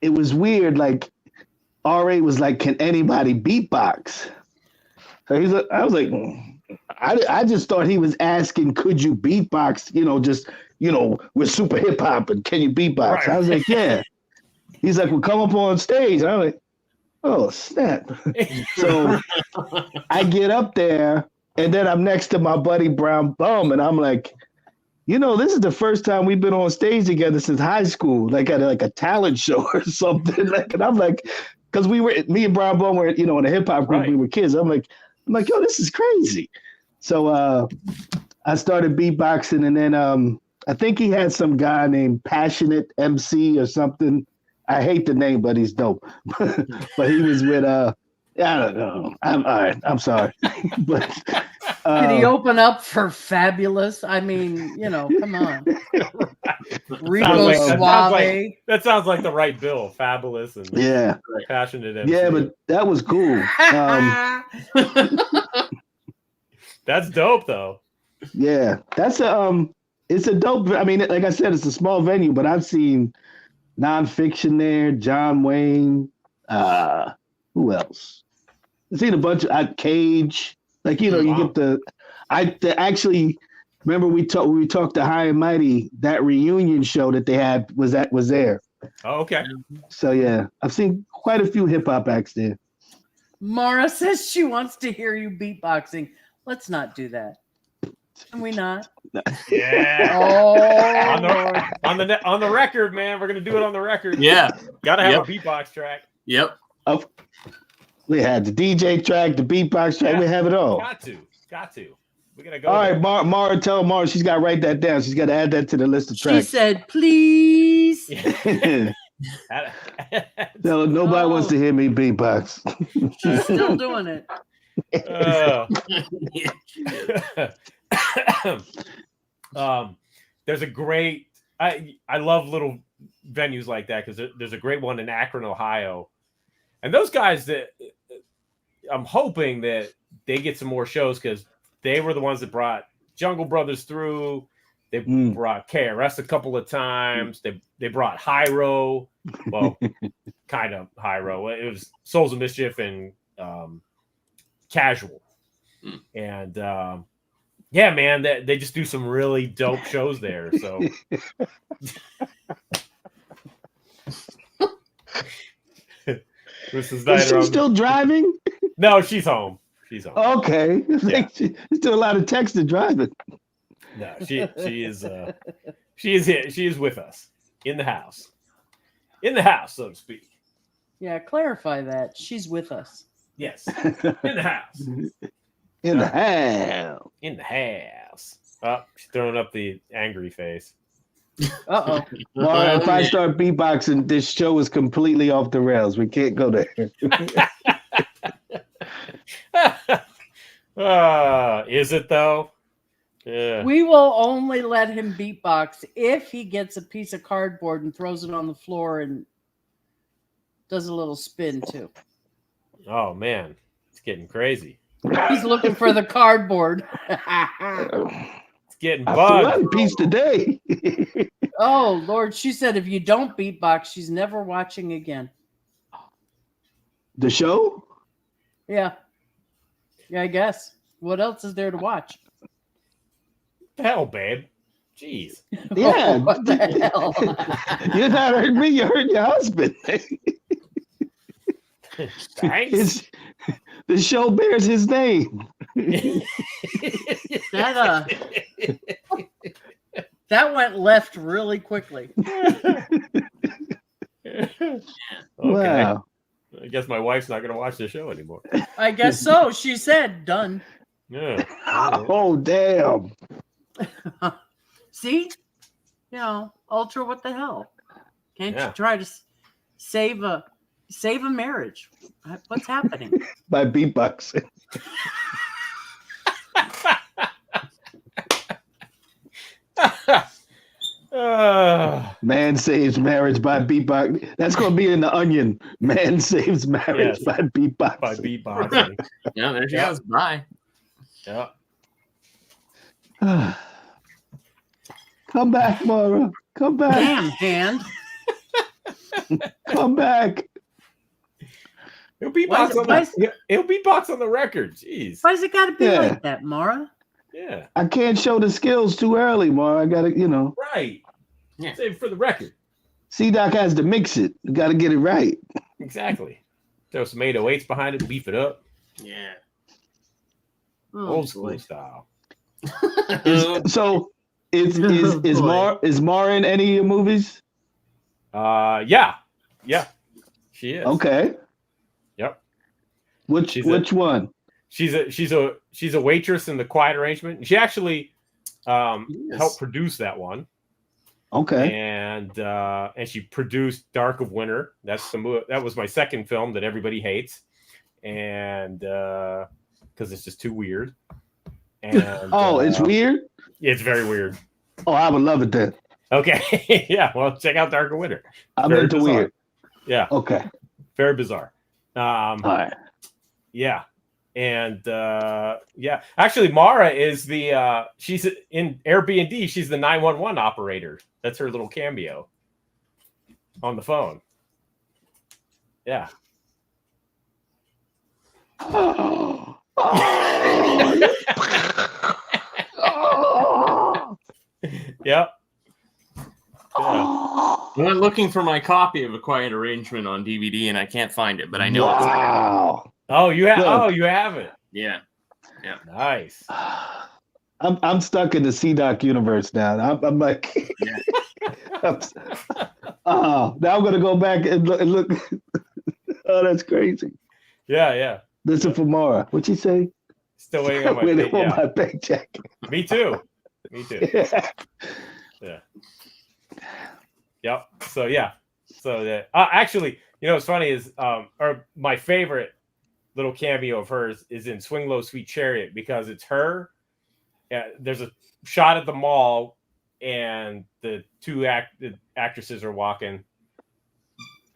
it was weird. Like RA was like, "Can anybody beatbox?" So I was like, I just thought he was asking, "Could you beatbox?" We're super hip hop, and can you beatbox? Right. I was like, "Yeah." He's like, "Well, come up on stage." And I'm like, "Oh, snap." So I get up there, and then I'm next to my buddy Brown Bum, and I'm like, this is the first time we've been on stage together since high school, like at a talent show or something. And I'm like, because me and Brown Bum were, in a hip hop group, right. We were kids. I'm like, yo, this is crazy. So I started beatboxing, and then I think he had some guy named Passionate MC or something. I hate the name, but he's dope. But he was with I don't know. I'm all right. I'm sorry. But did he open up for Fabulous? I mean, come on. Rico Suave. That sounds like the right bill. Fabulous and Passionate MC. Yeah, but that was cool. That's dope though. Yeah. That's it's a dope. I mean, like I said, it's a small venue, but I've seen Nonfiction there, John Wayne, who else? I've seen a bunch of Cage. Like, you get actually remember we talked to High and Mighty, that reunion show that they had was there. Oh, okay. So yeah, I've seen quite a few hip hop acts there. Mara says she wants to hear you beatboxing. Let's not do that. Can we not? Yeah. Oh, On the record, man. We're gonna do it on the record. Yeah. Gotta have a beatbox track. Yep. We had the DJ track, the beatbox track. Yeah. We have it all. Got to. We're gonna go. All there. right, Mara, tell Mara she's got to write that down. She's got to add that to the list of she tracks. said, please. No, nobody wants to hear me beatbox. She's still doing it. There's a great. I love little venues like that because there's a great one in Akron, Ohio, and those guys that I'm hoping that they get some more shows because they were the ones that brought Jungle Brothers through. They brought KRS a couple of times. They brought Hyro. Well, kind of Hyro. It was Souls of Mischief and Casual. And yeah, man, they just do some really dope shows there. So Is she still driving? No, she's home. She's home. Okay. Yeah. She's still a lot of texting driving. No, she is here. She is with us in the house, so to speak. Yeah, clarify that. She's with us. Yes, in the house. In the house. In the house. Oh, she's throwing up the angry face. Uh-oh. Well, if I start beatboxing, this show is completely off the rails. We can't go there. Is it though? Yeah. We will only let him beatbox if he gets a piece of cardboard and throws it on the floor and does a little spin too. Oh man, it's getting crazy. He's looking for the cardboard. It's getting I bugged. one piece today. Oh Lord, she said if you don't beatbox, she's never watching again. The show? Yeah. Yeah, I guess. What else is there to watch? Hell, babe. Jeez. Yeah. Oh, what the hell? You're not hurting me, you're hurting your husband. Thanks. The show bears his name. That went left really quickly. Okay. Wow. I guess my wife's not going to watch the show anymore. I guess so. She said, done. Yeah. Oh, damn. See? You know, Ultra, what the hell? Can't Yeah. you try to save a marriage? What's happening? By beatboxing. Man saves marriage by beatbox. That's going to be in the Onion. Man saves marriage Yes. by beatbox. By beatboxing. Yeah, there she goes. Bye. Yeah. Come back, Mara. Come back. Damn hand. Come back. He'll beatbox on the record. Jeez. Why's it got to be Yeah. like that, Mara? Yeah. I can't show the skills too early, Mara. I got to, Right. Yeah. Save it for the record. C-Doc has to mix it. You got to get it right. Exactly. Throw some 808s behind it, beef it up. Yeah. Oh, Old school boy. style. So is Mara in any of your movies? Yeah. She is. Okay. Yep. Which one? She's a waitress in The Quiet Arrangement. She actually helped produce that one. Okay. And she produced Dark of Winter. That was my second film that everybody hates, and because it's just too weird. And It's weird? It's very weird. Oh, I would love it then. Okay. Yeah. Well, check out Dark of Winter. I'm Very into bizarre. weird. Yeah. Okay. Very bizarre. All right. Yeah. And actually Mara is she's in Airbnb. She's the 911 operator. That's her little cameo on the phone. Yeah. Oh. Yep. Yeah. I went looking for my copy of A Quiet Arrangement on DVD and I can't find it, but I know it's there. Wow. Oh, you have. Good. Oh, you have it. Yeah. Nice. I I'm stuck in the C-Doc universe now. I'm like, oh, now I'm gonna go back and look. Oh, that's crazy. Yeah. Listen for Mara. What'd she say? Still waiting on my my paycheck. Me too. Yeah. Yep. So yeah. So that actually, what's funny is or my favorite little cameo of hers is in Swing Low Sweet Chariot, because it's her. There's a shot at the mall and the two actresses are walking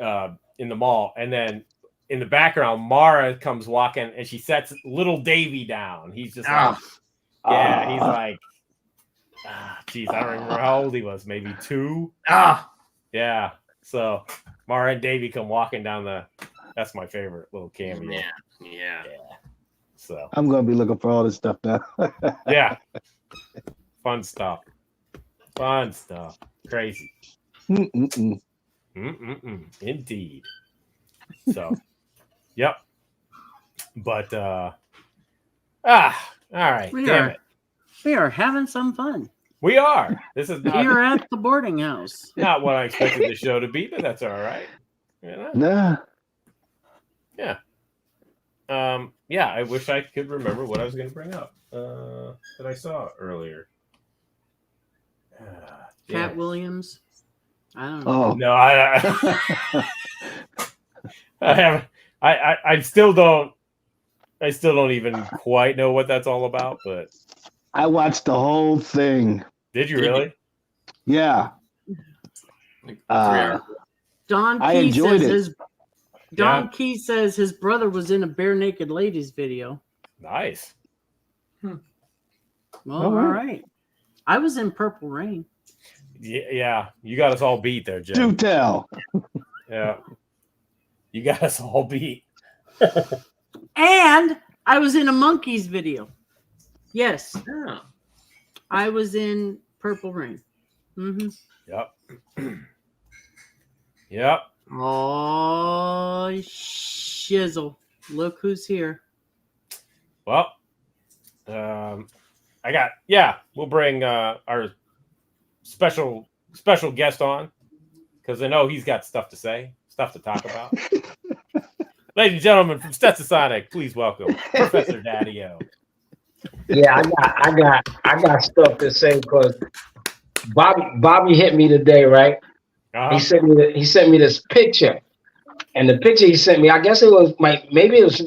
in the mall, and then in the background Mara comes walking and she sets little Davy down. He's just like, he's like, geez, I don't remember how old he was, maybe 2. Yeah. So Mara and Davy come walking down that's my favorite little cameo. Yeah. So I'm gonna be looking for all this stuff now. yeah. Fun stuff. Crazy. Indeed. So, yep. But all right. We are having some fun. We are. This is not here at the boarding house. Not what I expected the show to be, but that's all right. Nah. Yeah. Yeah, I wish I could remember what I was going to bring up that I saw earlier. Cat Williams. I don't know. Oh no, I haven't. I still don't even quite know what that's all about. But I watched the whole thing. Did you really? Yeah. Dontkey says his brother was in a Bare Naked Ladies video. Nice. Well, all right. I was in Purple Rain. Yeah, you got us all beat there, Jen. Do tell. Yeah, you got us all beat. And I was in a Monkeys video. Yes. Yeah. I was in Purple Rain. Mm-hmm. Yep. Yep. Oh, shizzle. Look who's here. Well, we'll bring our special guest on, because I know he's got stuff to say, stuff to talk about. Ladies and gentlemen, from Stetsasonic, please welcome Professor Daddy-O. Yeah, I got stuff to say, because Bobby hit me today, right? Uh-huh. He sent me this picture, and the picture he sent me, I guess it was maybe it was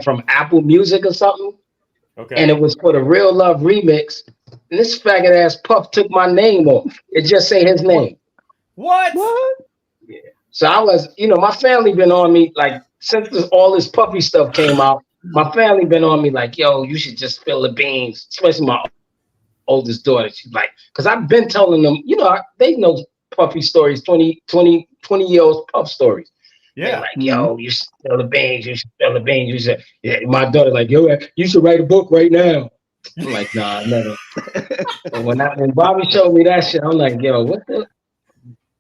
from Apple Music or something. Okay. And it was for the Real Love remix. And this faggot ass Puff took my name off. It just say his name. What? Yeah. So I was, my family been on me, like, since all this Puffy stuff came out, my family been on me like, yo, you should just spill the beans, especially my oldest daughter. She's like, because I've been telling them, they know Puffy stories, 20-year-old Puff stories. Yeah. They're like, yo, you spill the beans, you should spill the beans. You said, yeah. My daughter like, yo, you should write a book right now. I'm like, nah, never. And when Bobby showed me that shit, I'm like, yo, what the?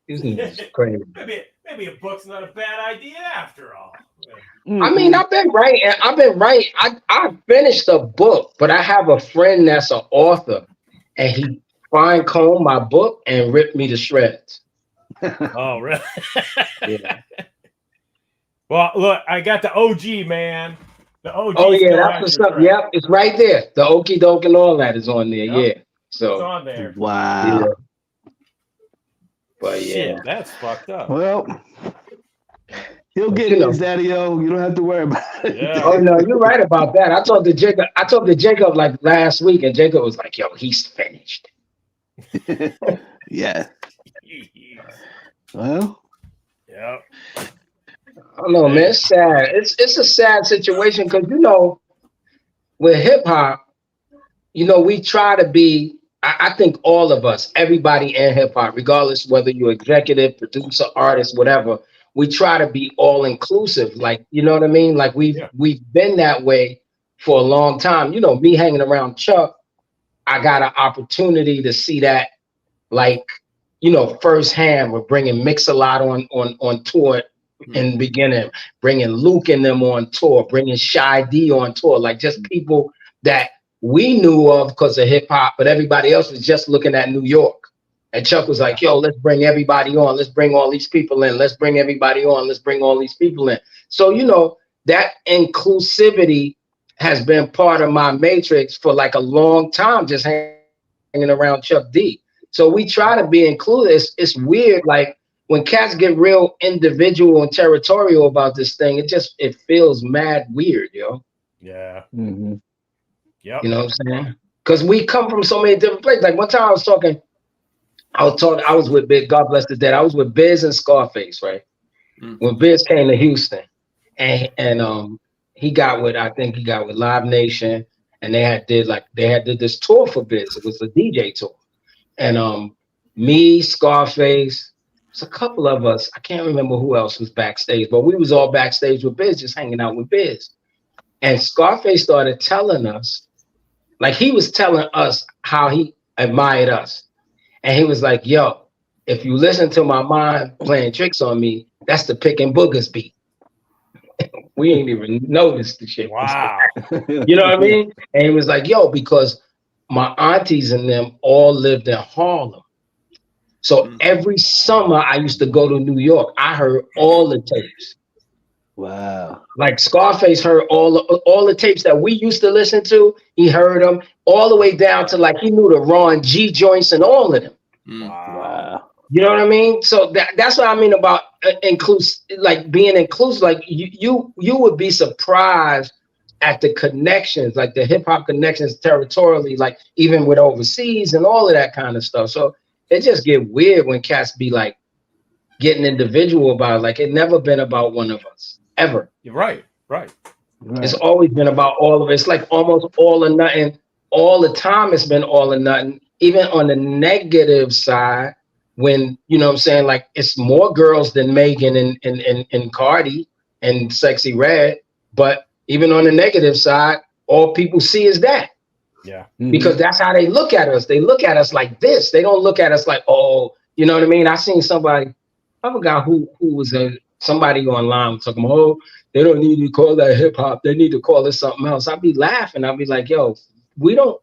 This is crazy. Maybe a book's not a bad idea after all. I mean, I've been writing. I finished a book, but I have a friend that's an author, and he fine-combed my book and ripped me to shreds. Oh, really? Yeah. Well, look, I got the OG, man. The OG. Oh yeah, that's what's up. Yep, it's right there. The Okie Doke and all that is on there. Yep. Yeah. So it's on there. Wow. Yeah. But yeah, Shit, that's fucked up. Well, he'll get his Daddy-O. You don't have to worry about it. Yeah. Oh no, you're right about that. I talked to Jacob like last week, and Jacob was like, "Yo, he's finished." Yeah. Well. Yep. I don't know, man. It's sad. It's a sad situation because with hip hop, we try to be. I think all of us, everybody in hip hop, regardless whether you're executive, producer, artist, whatever, we try to be all inclusive. Like, you know what I mean? Like we've been that way for a long time. Me hanging around Chuck, I got an opportunity to see that, like, firsthand. We're bringing Mix-a-Lot on tour in the beginning, bringing Luke and them on tour, bringing Shy D on tour, like just people that we knew of because of hip hop, but everybody else was just looking at New York. And Chuck was like, yo, let's bring everybody on. Let's bring all these people in. Let's bring everybody on. Let's bring all these people in. So, you know, that inclusivity has been part of my matrix for like a long time, just hanging around Chuck D. So we try to be included. It's weird. Like when cats get real individual and territorial about this thing, it feels mad weird, yo. Yeah. Mm-hmm. Yep. You know what I'm saying? Because we come from so many different places. Like one time I was with Biz, God bless the dead. I was with Biz and Scarface, right? When Biz came to Houston, and he got with Live Nation, and they did this tour for Biz. It was a DJ tour, and me, Scarface, there's a couple of us. I can't remember who else was backstage, but we was all backstage with Biz, just hanging out with Biz. And Scarface started telling us, like he was telling us how he admired us. And he was like, yo, if you listen to my mind playing tricks on me, that's the Pickin' Boogers beat. We ain't even noticed the shit. Wow. You know what I mean? And he was like, yo, because my aunties and them all lived in Harlem. So every summer I used to go to New York. I heard all the tapes. Wow. Like Scarface heard all the tapes that we used to listen to. He heard them all the way down to like he knew the Ron G joints and all of them. Wow. You know what I mean? So that's what I mean about being inclusive. Like you would be surprised at the connections, like the hip hop connections territorially, like even with overseas and all of that kind of stuff. So it just get weird when cats be like getting individual about it. Like it never been about one of us ever. You're right. It's always been about all of it. It's like almost all or nothing. All the time it's been all or nothing. Even on the negative side, when, you know what I'm saying, like it's more girls than Megan and Cardi and Sexy Red. But even on the negative side, all people see is that. Yeah. Because that's how they look at us. They look at us like this. They don't look at us like, oh, you know what I mean? I seen somebody, I forgot who was somebody online talking about, oh, they don't need to call that hip hop. They need to call it something else. I'd be laughing. I'd be like, yo, we don't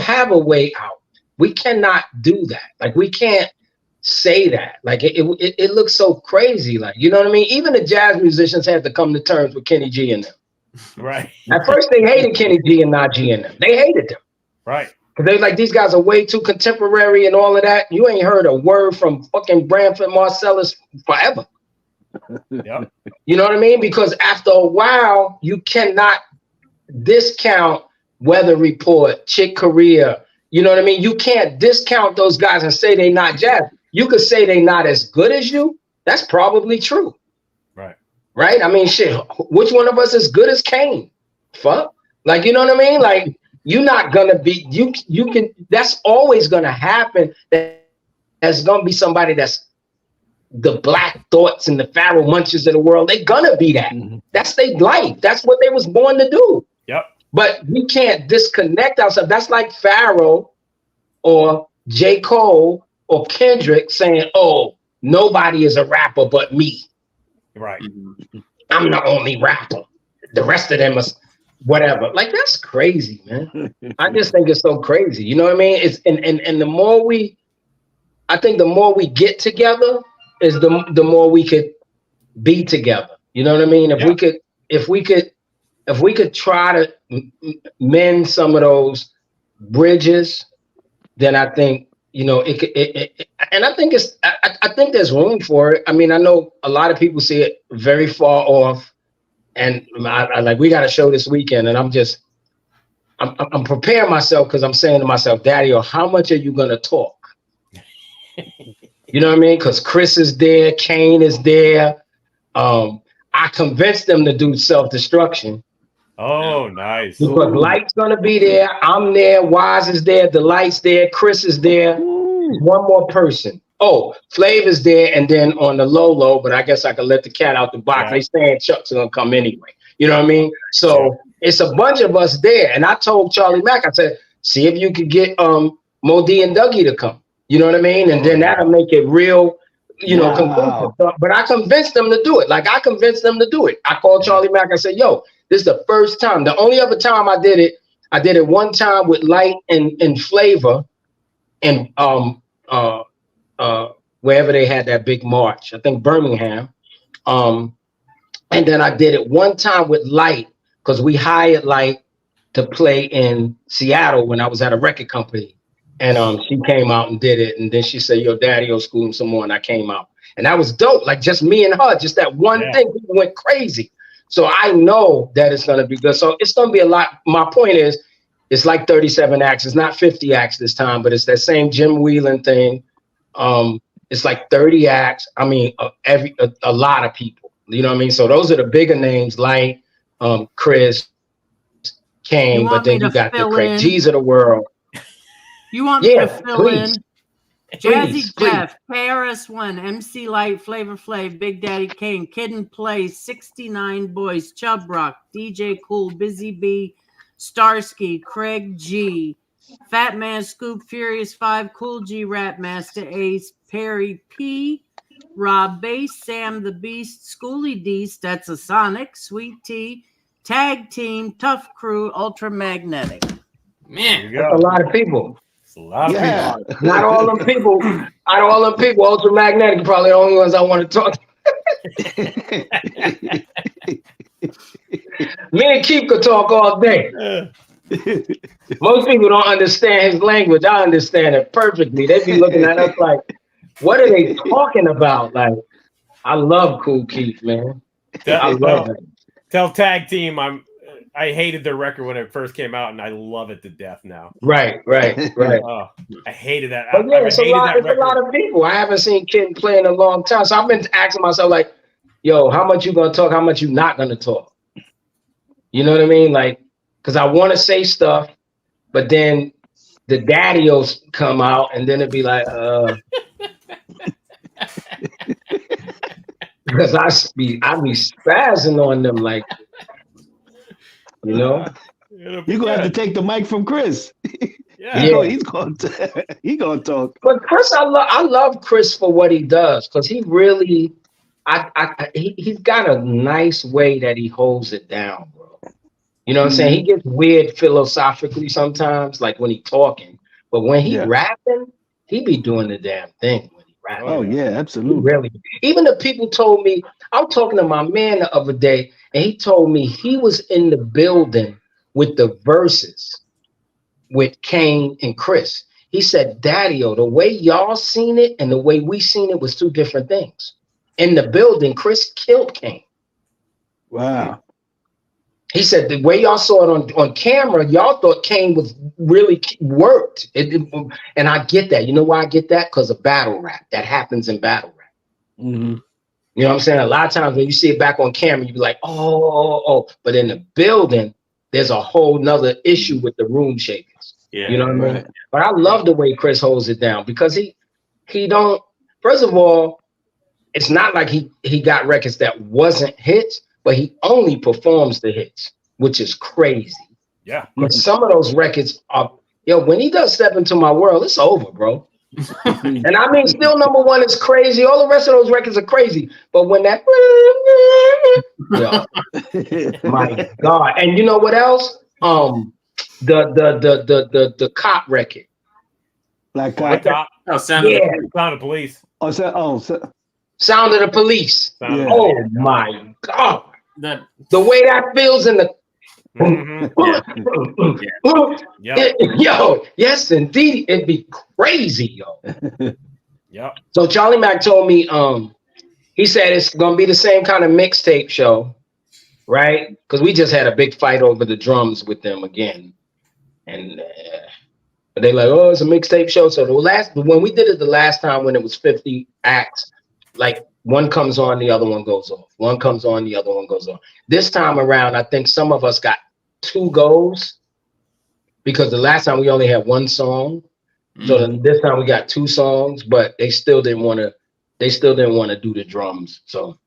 have a way out. We cannot do that. Like we can't say that. Like it looks so crazy. Like, you know what I mean? Even the jazz musicians had to come to terms with Kenny G and them. Right. At first they hated Kenny G and not G and them. They hated them. Right. Because they're like, these guys are way too contemporary and all of that. You ain't heard a word from fucking Branford Marcellus forever. Yep. You know what I mean? Because after a while, you cannot discount Weather Report, Chick Corea. You know what I mean? You can't discount those guys and say they're not jazz. You could say they're not as good as you. That's probably true. Right. Right? I mean, shit, which one of us is good as Kane? Fuck. Like, you know what I mean? Like, you're not gonna be, you can, that's always gonna happen. There's gonna be somebody that's the Black Thoughts and the Pharaoh Munches of the world. They're gonna be that. That's their life. That's what they was born to do. Yep. But we can't disconnect ourselves. That's like Pharaoh or J. Cole or Kendrick saying, oh, nobody is a rapper but me. Right. I'm the only rapper. The rest of them is whatever. Like, that's crazy, man. I just think it's so crazy. You know what I mean? It's and the more I think the more we get together is the more we could be together. You know what I mean? If we could try to mend some of those bridges, then I think, you know, and I think I think there's room for it. I mean, I know a lot of people see it very far off, and I like, we got a show this weekend, and I'm preparing myself because I'm saying to myself, Daddy, how much are you gonna talk? You know what I mean? Because Chris is there, Kane is there. I convinced them to do self-destruction. Oh, nice. Because Light's gonna be there, I'm there, Wise is there, the Light's there, Chris is there. One more person. Oh, Flav is there, and then on the low, but I guess I could let the cat out the box. They saying Chuck's gonna come anyway. You know what I mean? So it's a bunch of us there. And I told Charlie Mack, I said, see if you could get Mo D and Dougie to come. You know what I mean? And then that'll make it real, you know, conclusive. But I convinced them to do it. Like, I convinced them to do it. I called Charlie Mack. I said, yo, this is the first time. The only other time I did it, I did it one time with Light and Flavor, and wherever they had that big march, I think Birmingham. And then I did it one time with Light because we hired Light to play in Seattle when I was at a record company. And she came out and did it. And then she said, yo, DaddyOs school some more. And I came out. And that was dope. Like just me and her, just that one thing, people went crazy. So I know that it's going to be good. So it's going to be a lot. My point is, it's like 37 acts. It's not 50 acts this time, but it's that same Jim Whelan thing. It's like 30 acts. I mean, a lot of people. You know what I mean? So those are the bigger names like Chris, Kane, but then you got the Craig G's of the world. You want me to fill in? Jazzy Please. Jeff, KRS-One, MC Light, Flavor Flav, Big Daddy Kane, Kid and Play, 69 Boys, Chub Rock, DJ Cool, Busy B, Starsky, Craig G, Fat Man Scoop, Furious 5, Cool G, Rap Master Ace, Perry P, Rob Bass, Sam the Beast, Schoolie D, That's a Sonic, Sweet Tea, Tag Team, Tough Crew, Ultra Magnetic. Man, that's a lot of people. A lot of people. Not all them people. Out of all them people, Ultra Magnetic probably the only ones I want to talk to. Me and Keith could talk all day. Most people don't understand his language. I understand it perfectly. They be looking at us like, what are they talking about? Like, I love Cool Keith, man. I love it. Tell Tag Team I hated their record when it first came out, and I love it to death now. Right. Oh, I hated that. But yeah, it's a lot of people. I haven't seen Kid play in a long time, so I've been asking myself, like, yo, how much you gonna talk? How much you not gonna talk? You know what I mean? Like, because I want to say stuff, but then the DaddyOs come out, and then it'd be like, because I be spazzing on them, like, you know. You're gonna have to take the mic from Chris. Yeah. He's gonna talk. But Chris, I love Chris for what he does, because he really, he's got a nice way that he holds it down, bro. You know what I'm saying? He gets weird philosophically sometimes, like when he talking, but when he rapping, he be doing the damn thing when he rapping. Oh yeah, absolutely. Really, even the people told me. I was talking to my man the other day, and he told me he was in the building with the verses with Kane and Chris. He said, Daddy-O, the way y'all seen it and the way we seen it was two different things. In the building, Chris killed Kane. Wow. He said the way y'all saw it on camera, y'all thought Kane was really worked. And I get that. You know why I get that? Because of battle rap. That happens in battle rap. Mm-hmm. You know what I'm saying? A lot of times when you see it back on camera, you be like, oh. But in the building, there's a whole nother issue with the room shakers. yeah, You know what I mean? But I love the way Chris holds it down, because he don't, first of all, it's not like he got records that wasn't hits, but he only performs the hits, which is crazy. Yeah. But some of those records are, when he does Step Into My World, it's over, bro. And I mean, still number one is crazy. All the rest of those records are crazy. But when that, my God. And you know what else? The cop record. Like Cop. Sound Sound of Police. Sound of the Police. Sound of Yeah. Oh my God. that. The way that feels in the yo, yes, indeed, it'd be crazy, yo. Yep. So Charlie Mack told me, he said it's gonna be the same kind of mixtape show, right? Because we just had a big fight over the drums with them again, and they like, oh, it's a mixtape show. So when we did it the last time, when it was 50 acts, like one comes on, the other one goes off. One comes on, the other one goes off. This time around, I think some of us got 2 goes, because the last time we only had 1 song. So this time we got 2 songs, but they still didn't want to do the drums. So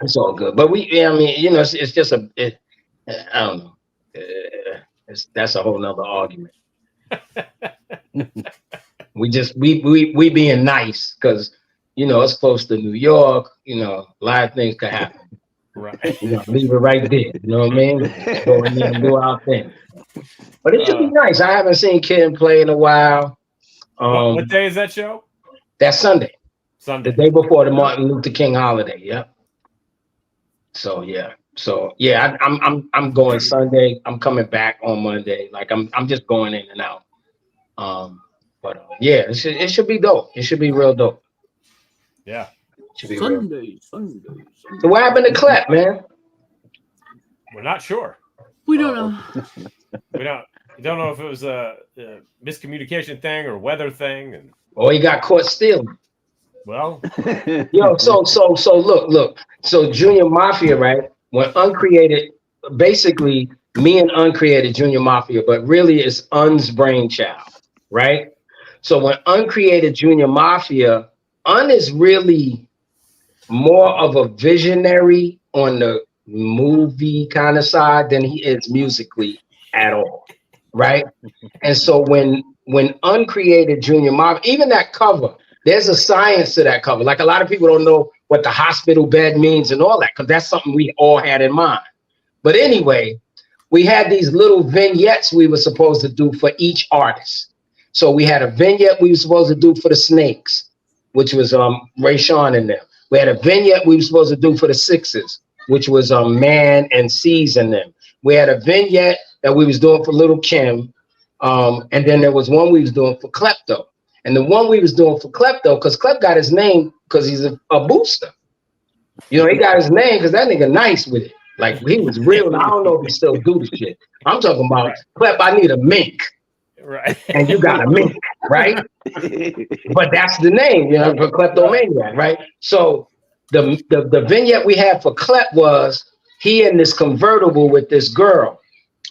it's all good. But it's just I don't know. That's a whole nother argument. we being nice, because it's close to New York. A lot of things could happen. Right. You know, leave it right there. You know what I mean? Go in there and do our thing. But it should be nice. I haven't seen Kid play in a while. What day is that show? That's Sunday. Sunday. The day before the Martin Luther King holiday. Yep. So yeah. I'm going Sunday. I'm coming back on Monday. Like I'm just going in and out. Yeah, it should be dope. It should be real dope. Yeah. Should be Sunday. So what happened to Klep, man? We're not sure. We don't know. We don't know if it was a miscommunication thing or weather thing, and He got caught stealing. well, Yo, so look. So Junior Mafia, right? When Uncreated, basically me and Uncreated Junior Mafia, but really it's Un's brainchild, right? So when Uncreated Junior Mafia, Un is really more of a visionary on the movie kind of side than he is musically at all, right? And so when Uncreated Junior Mafia, even that cover, there's a science to that cover. Like a lot of people don't know what the hospital bed means and all that, because that's something we all had in mind. But anyway, we had these little vignettes we were supposed to do for each artist. So we had a vignette we were supposed to do for the Snakes, which was Ray Sean in them. We had a vignette we were supposed to do for the Sixes, which was Man and C's in them. We had a vignette that we was doing for Little Kim, and then there was one we was doing for Klepto. And the one we was doing for Klepto, because Klep got his name because he's a booster. You know, he got his name because that nigga nice with it. Like, he was real. And I don't know if he still do the shit. I'm talking about, Klep, I need a mink. right. And you got a mink, right? But that's the name, you know, for Kleptomaniac, right? So the vignette we had for Klep was he in this convertible with this girl.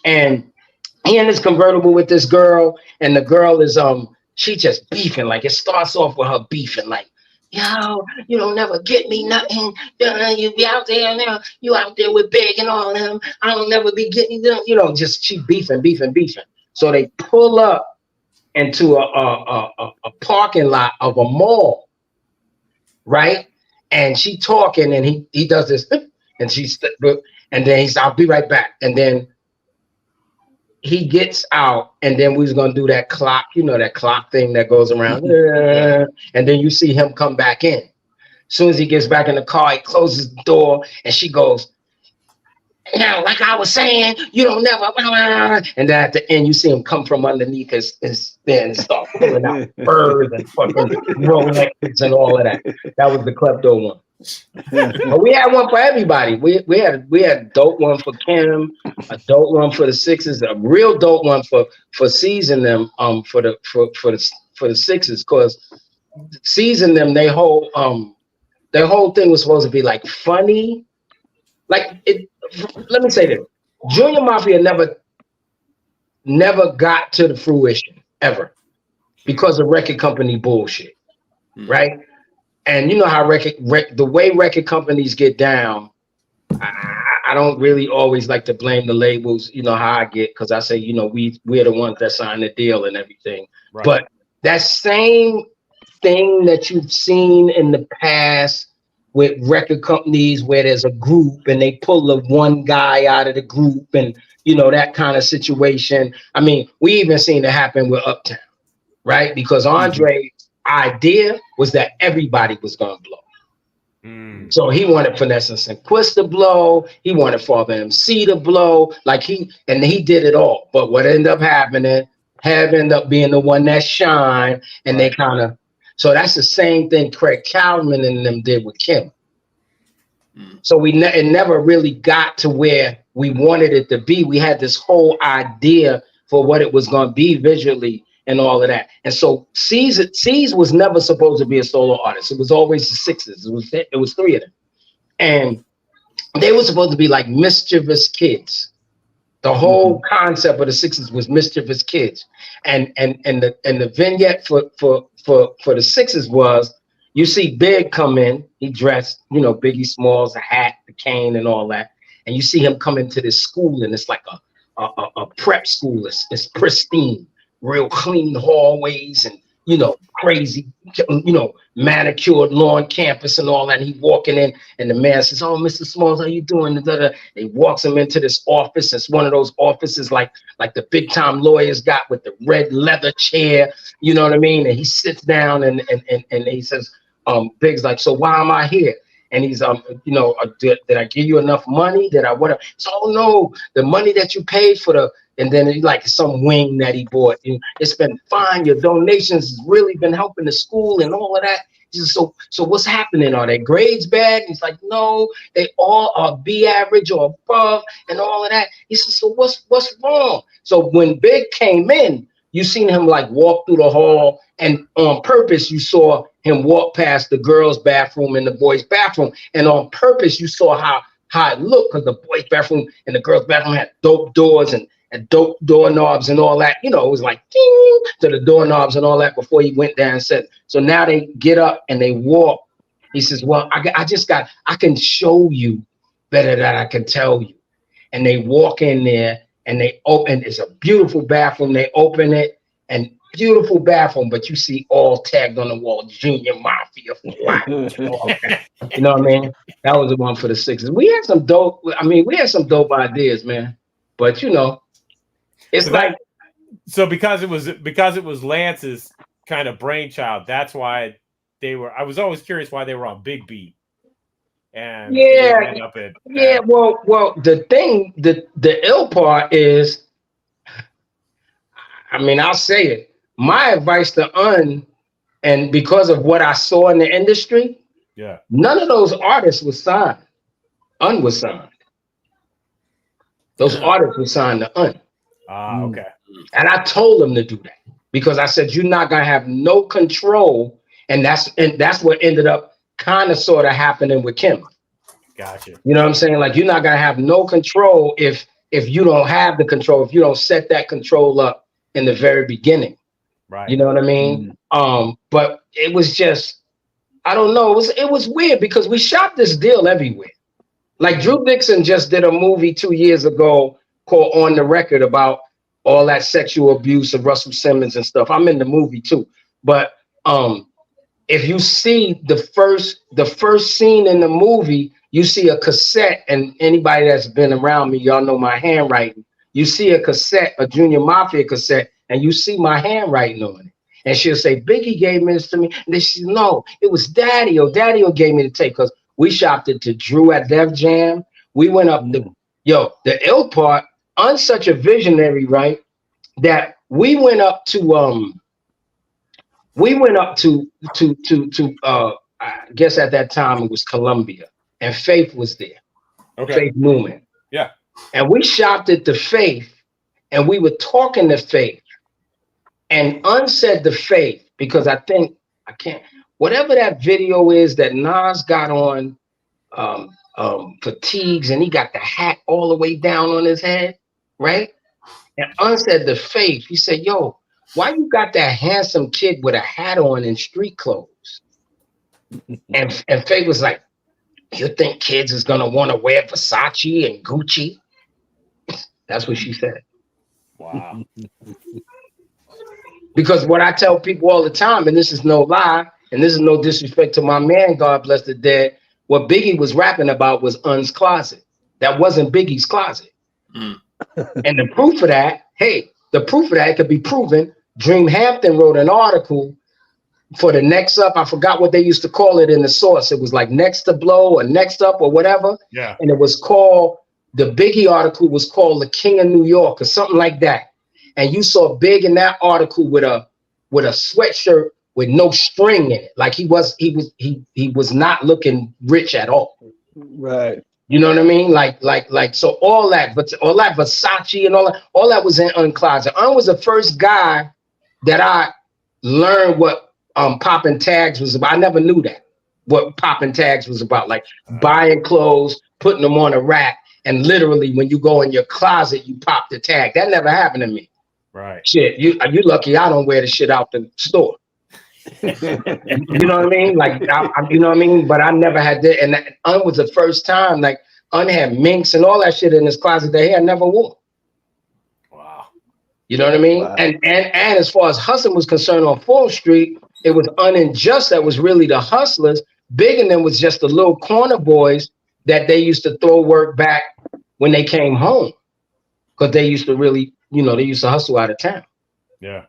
And he in this convertible with this girl, and the girl is she just beefing. Like, it starts off with her beefing, like, yo, you don't never get me nothing. You be out there now, you out there with Big and all them. I don't never be getting them, you know, just she beefing. So they pull up into a parking lot of a mall, right? And she talking, and he does this, and and then he's, I'll be right back. And then he gets out, and then we was gonna do that clock, you know, that clock thing that goes around, and then you see him come back in. As soon as he gets back in the car, he closes the door, and she goes, "Now, like I was saying, you don't never." And then at the end, you see him come from underneath his thing and start pulling out birds and fucking Rolexes and all of that. That was the Klepto one. But we had one for everybody. We had a dope one for Kim, a dope one for the Sixes, a real dope one for season them for the Sixes, because season them, their whole thing was supposed to be like funny. Like, it, let me say this. Junior Mafia never got to the fruition ever because of record company bullshit, right? And you know how the way record companies get down, I don't really always like to blame the labels. You know how I get, because I say, you know, we're the ones that signed the deal and everything. Right. But that same thing that you've seen in the past with record companies where there's a group and they pull the one guy out of the group and, you know, that kind of situation. I mean, we even seen it happen with Uptown, right? Because Andre's idea was that everybody was going to blow. So he wanted Finesse and Quist to blow. He wanted Father MC to blow. Like he did it all. But what ended up happening, Have ended up being the one that shined, and they kind of. So that's the same thing Craig Calvin and them did with Kim. So it never really got to where we wanted it to be. We had this whole idea for what it was going to be visually and all of that. And so C's was never supposed to be a solo artist. It was always the Sixes. It was three of them. And they were supposed to be like mischievous kids. The whole concept of the Sixes was mischievous kids. And the vignette for the Sixes was, you see Big come in, he dressed, you know, Biggie Smalls, a hat, the cane and all that. And you see him come into this school, and it's like a prep school. It's pristine, real clean hallways and crazy, manicured lawn campus and all that. And he walking in, and the man says, "Oh, Mr. Smalls, how you doing?" And he walks him into this office. It's one of those offices like the big time lawyers got with the red leather chair. You know what I mean? And he sits down and he says, Biggs like, "So why am I here?" And he's, did I give you enough money? Did I what? So, "Oh no, the money that you paid for the." And then he like some wing that he bought. It's been fine. Your donations has really been helping the school and all of that. He says, so what's happening? Are their grades bad? He's like, "No, they all are B average or above and all of that." He says, "So what's wrong?" So when Big came in, you seen him like walk through the hall, and on purpose you saw him walk past the girls' bathroom and the boys' bathroom, and on purpose you saw how it looked, because the boys' bathroom and the girls' bathroom had dope doors and dope doorknobs and all that. It was like ding to the doorknobs and all that before he went down and said. So now they get up and they walk. He says, "Well, I can show you better than I can tell you." And they walk in there and they open. It's a beautiful bathroom. They open it, and beautiful bathroom, but you see all tagged on the wall, Junior Mafia. You know what I mean? That was the one for the Sixers. We had some dope ideas, man. But it's so because it was Lance's kind of brainchild, that's why I was always curious why they were on Big Beat. And well, the thing, the ill part is, I'll say it. My advice to and because of what I saw in the industry, none of those artists was signed. Was signed. Those artists were signed to okay. And I told them to do that because I said, "You're not gonna have no control," and that's what ended up kind of sort of happening with Kim. Gotcha. You know what I'm saying? Like, you're not gonna have no control if you don't have the control, if you don't set that control up in the very beginning. Right. You know what I mean? But it was just, I don't know. It was weird because we shot this deal everywhere. Like Drew Dixon just did a movie 2 years ago called On the Record about all that sexual abuse of Russell Simmons and stuff. I'm in the movie too. But if you see the first scene in the movie, you see a cassette, and anybody that's been around me, y'all know my handwriting. You see a cassette, a Junior Mafia cassette, and you see my handwriting on it. And she'll say, "Biggie gave this to me." And then she said, "No, it was Daddy-O. Daddy-O gave me the tape," because we shopped it to Drew at Def Jam. We went up the ill part, on such a visionary, right? That we went up to I guess at that time it was Columbia, and Faith was there. Okay. Faith Newman. Yeah. And we shopped it to Faith, and we were talking to Faith, and unsaid to Faith, because I can't, whatever that video is that Nas got on fatigues, and he got the hat all the way down on his head, right? And unsaid to Faith, he said, "Yo, why you got that handsome kid with a hat on in street clothes?" and Faith was like, "You think kids is gonna want to wear Versace and Gucci?" That's what she said. Wow. Because what I tell people all the time, and this is no lie, and this is no disrespect to my man, God bless the dead, what Biggie was rapping about was Un's closet. That wasn't Biggie's closet. And the proof of that, it could be proven. Dream Hampton wrote an article for the Next Up. I forgot what they used to call it in the source. It was like Next to Blow or Next Up or whatever. Yeah. And it was called, the Biggie article was called The King of New York or something like that. And you saw Big in that article with a sweatshirt with no string in it. Like he was not looking rich at all. Right. You know what I mean? Like so all that Versace and all that was in Uncloset. Was the first guy that I learned what popping tags was about. I never knew that, what popping tags was about. Like buying clothes, putting them on a rack, and literally when you go in your closet, you pop the tag. That never happened to me. Right. Shit, you lucky I don't wear the shit out the store. You know what I mean? Like, you know what I mean? But I never had that. And Un was the first time, like, Un had minks and all that shit in his closet that he had never wore. Wow. You know what I mean? Wow. And as far as hustling was concerned on Full Street, it was Unjust that was really the hustlers. Big and them was just the little corner boys that they used to throw work back when they came home. Because they used to really, they used to hustle out of town. Yeah.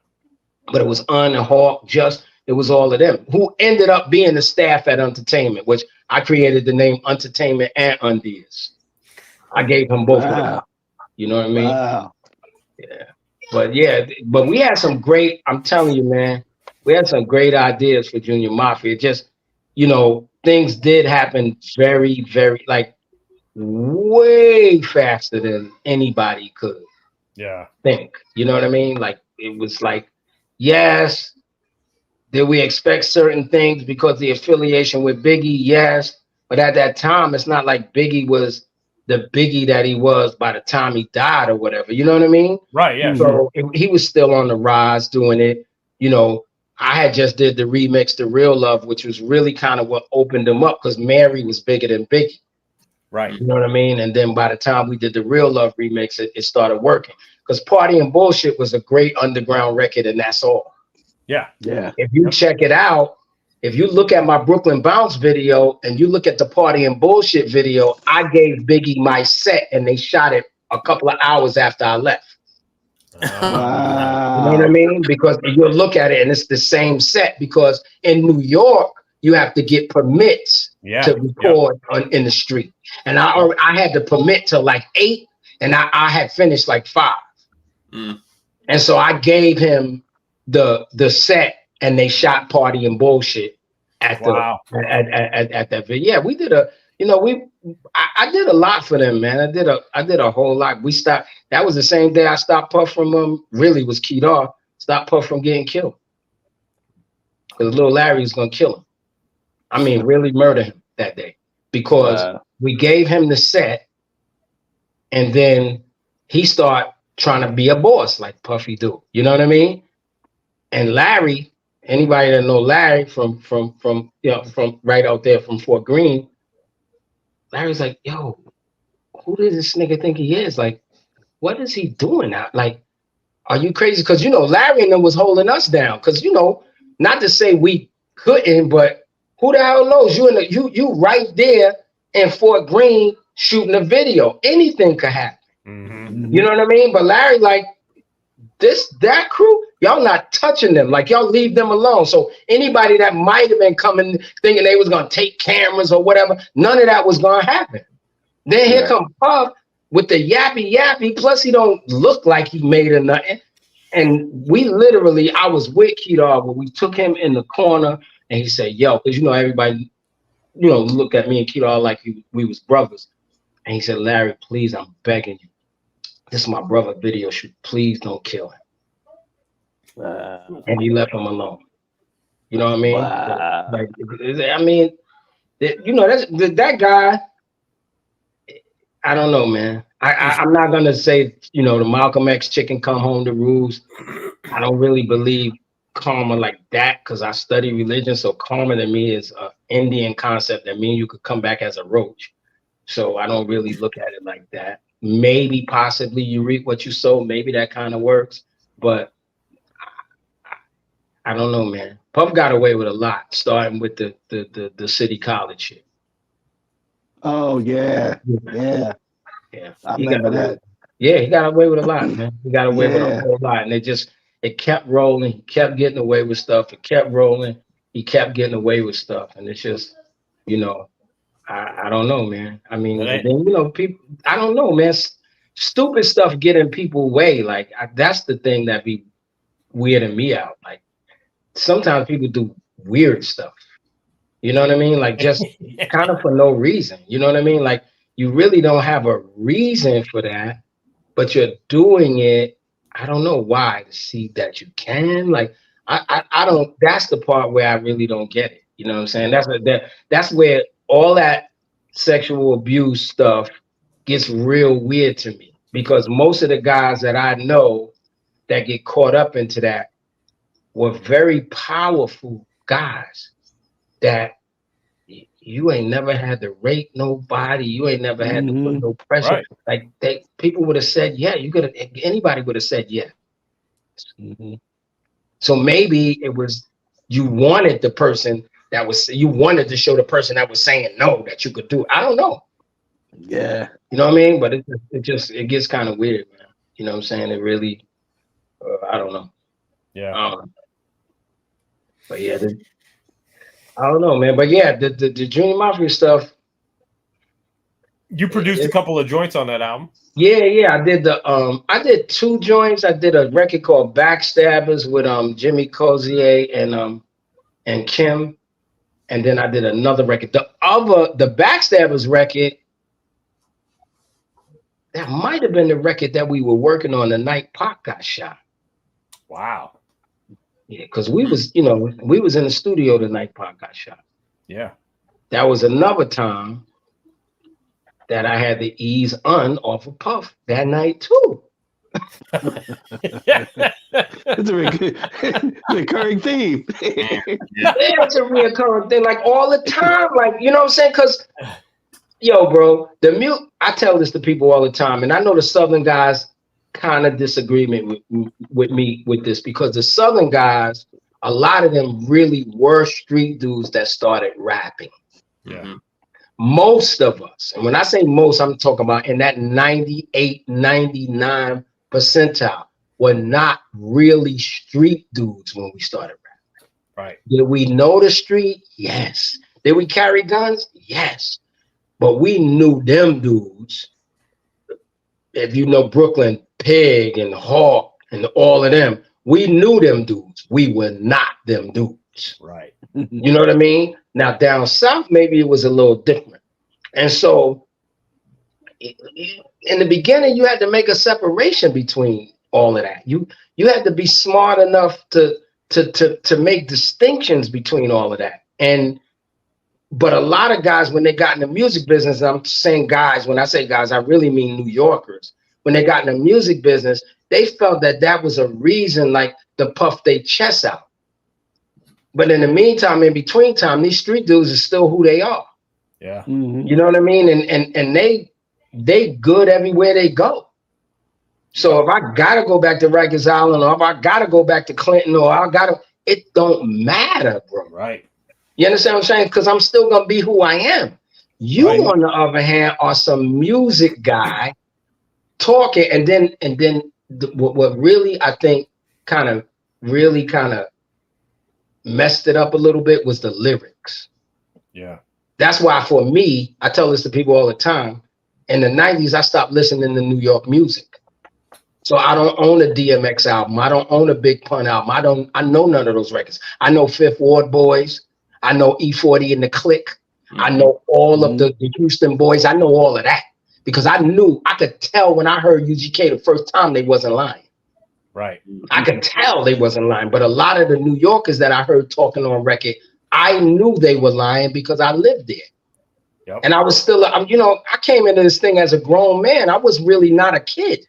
But it was and Hawk, Just, it was all of them who ended up being the staff at Entertainment, which I created the name Entertainment and Undies. I gave them both of them. You know what I mean? Wow. Yeah. But we had some great, I'm telling you, man, we had some great ideas for Junior Mafia. Just, things did happen very, very, like, way faster than anybody could think. You know what I mean? Like, it was like, yes, did we expect certain things because the affiliation with Biggie? Yes. But at that time, it's not like Biggie was the Biggie that he was by the time he died or whatever. You know what I mean? Right. Yeah. So he was still on the rise doing it. I had just did the remix to Real Love, which was really kind of what opened him up because Mary was bigger than Biggie. Right. You know what I mean? And then by the time we did the Real Love remix, it started working. Because Party and Bullshit was a great underground record, and that's all. Yeah. Yeah. If you check it out, if you look at my Brooklyn Bounce video and you look at the Party and Bullshit video, I gave Biggie my set and they shot it a couple of hours after I left. Wow. You know what I mean? Because you'll look at it and it's the same set because in New York, you have to get permits to record in the street. And I had the permit till like 8 and I had finished like 5. And so I gave him the set and they shot Party and Bullshit at at that video. Yeah, we did I did a lot for them, man. I did a whole lot. We stopped. That was the same day I stopped Puff from really was keyed off. Stopped Puff from getting killed. Because little Larry was gonna kill him. I mean, really murder him that day. Because we gave him the set and then he started trying to be a boss like Puffy do. You know what I mean? And Larry, anybody that know Larry from right out there from Fort Greene, Larry's like, yo, who does this nigga think he is? Like, what is he doing now? Like, are you crazy? Because Larry and them was holding us down. Because not to say we couldn't, but who the hell knows? You right there in Fort Greene shooting a video. Anything could happen. You know what I mean? But Larry, like, that crew, y'all not touching them. Like, y'all leave them alone. So anybody that might have been coming thinking they was gonna take cameras or whatever, none of that was gonna happen. Then here come Puff with the yappy, plus he don't look like he made or nothing. And we literally, I was with Kedar when we took him in the corner and he said, yo, because everybody, look at me and Kedar like we was brothers. And he said, Larry, please, I'm begging you. This is my brother video shoot. Please don't kill him. And he left him alone. You know what I mean? Wow. Like, I mean, that guy. I don't know, man. I'm not gonna say the Malcolm X chicken come home to roost. I don't really believe karma like that because I study religion. So karma to me is an Indian concept that means you could come back as a roach. So I don't really look at it like that. Maybe possibly you reap what you sow. Maybe that kind of works, but I don't know, man. Puff got away with a lot, starting with the city college shit. Oh yeah. I remember that. Yeah, he got away with a lot, man. He got away with a whole lot, and it kept rolling. He kept getting away with stuff. It kept rolling. He kept getting away with stuff, and it's just, I don't know, man. I mean, and then, people. I don't know, man. Stupid stuff getting people away. Like that's the thing that be weirding me out. Like sometimes people do weird stuff. You know what I mean? Like just kind of for no reason. You know what I mean? Like you really don't have a reason for that, but you're doing it. I don't know why, to see that you can. Like I don't. That's the part where I really don't get it. You know what I'm saying? That's where all that sexual abuse stuff gets real weird to me, because most of the guys that I know that get caught up into that were very powerful guys that you ain't never had to rape nobody. You ain't never had to put no pressure. Right. Like people would have said, yeah, anybody would have said, yeah. Mhm. So maybe it was you wanted the person that was you wanted to show the person that was saying no that you could do it. I don't know. Yeah. You know what I mean? But it gets kind of weird, man. You know what I'm saying? It really, I don't know. Yeah. But yeah, I don't know, man. But yeah, the Junior Mafia stuff. You produced a couple of joints on that album. Yeah. I did 2 joints. I did a record called Backstabbers with Jimmy Cozier and Kim. And then I did another record. The Backstabbers record, that might have been the record that we were working on the night Pac got shot. Wow. Yeah, because we was in the studio the night Pac got shot. Yeah. That was another time that I had to ease off of Puff that night too. It's a recurring theme. Yeah, it's a reoccurring thing, like all the time. Like, you know what I'm saying? Because, yo, bro, I tell this to people all the time, and I know the Southern guys kind of disagreement with me with this, because the Southern guys, a lot of them really were street dudes that started rapping. Yeah. Most of us, and when I say most, I'm talking about in that 98, 99 percentile, were not really street dudes when we started rapping. Right. Did we know the street? Yes. Did we carry guns? Yes. But we knew them dudes. If you know Brooklyn, Pig and Hawk and all of them, we knew them dudes. We were not them dudes. Right. You know what I mean? Now down south, maybe it was a little different. And so in the beginning, you had to make a separation between all of that. You had to be smart enough to make distinctions between all of that. But a lot of guys, when they got in the music business, I'm saying guys, when I say guys, I really mean New Yorkers. When they got in the music business, they felt that was a reason, like, to puff their chests out. But in the meantime, in between time, these street dudes are still who they are. Yeah. Mm-hmm. You know what I mean? And they good everywhere they go. So if I gotta go back to Rikers Island, or if I gotta go back to Clinton, it don't matter, bro. Right. You understand what I'm saying? Because I'm still gonna be who I am. You, right, on the other hand, are some music guy talking, and then what really I think kind of messed it up a little bit was the lyrics. Yeah. That's why, for me, I tell this to people all the time. In the 90s, I stopped listening to New York music. So I don't own a DMX album. I don't own a Big Pun album. I know none of those records. I know Fifth Ward Boys. I know E40 and the Click. Mm-hmm. I know all of the Houston Boys. I know all of that because I could tell when I heard UGK the first time they wasn't lying. Right. I could tell they wasn't lying. But a lot of the New Yorkers that I heard talking on record, I knew they were lying because I lived there. Yep. And I was still, I came into this thing as a grown man. I was really not a kid.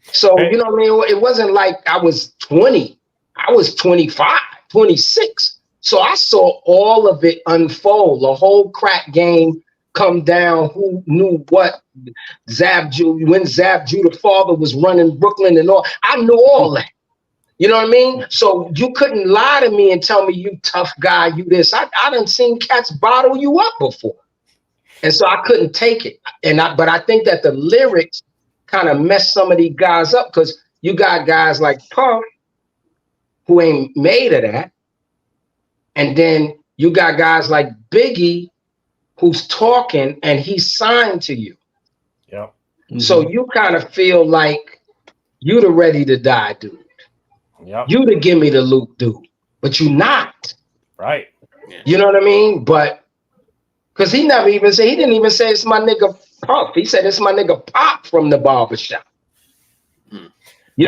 So, you know what I mean? It wasn't like I was 20. I was 25, 26. So I saw all of it unfold, the whole crack game come down, who knew what, when Zab Judah father was running Brooklyn and all. I knew all that. You know what I mean? So you couldn't lie to me and tell me you tough guy, you this. I done seen cats bottle you up before. And so I couldn't take it. But I think that the lyrics kind of messed some of these guys up, because you got guys like Puff who ain't made of that. And then you got guys like Biggie who's talking and he's signed to you. Yeah. Mm-hmm. So you kind of feel like you the ready to die dude. Yep. You the give me the loot dude, but you not. Right. You know what I mean? But because he didn't even say it's my nigga Puff. He said it's my nigga Pop from the barbershop. You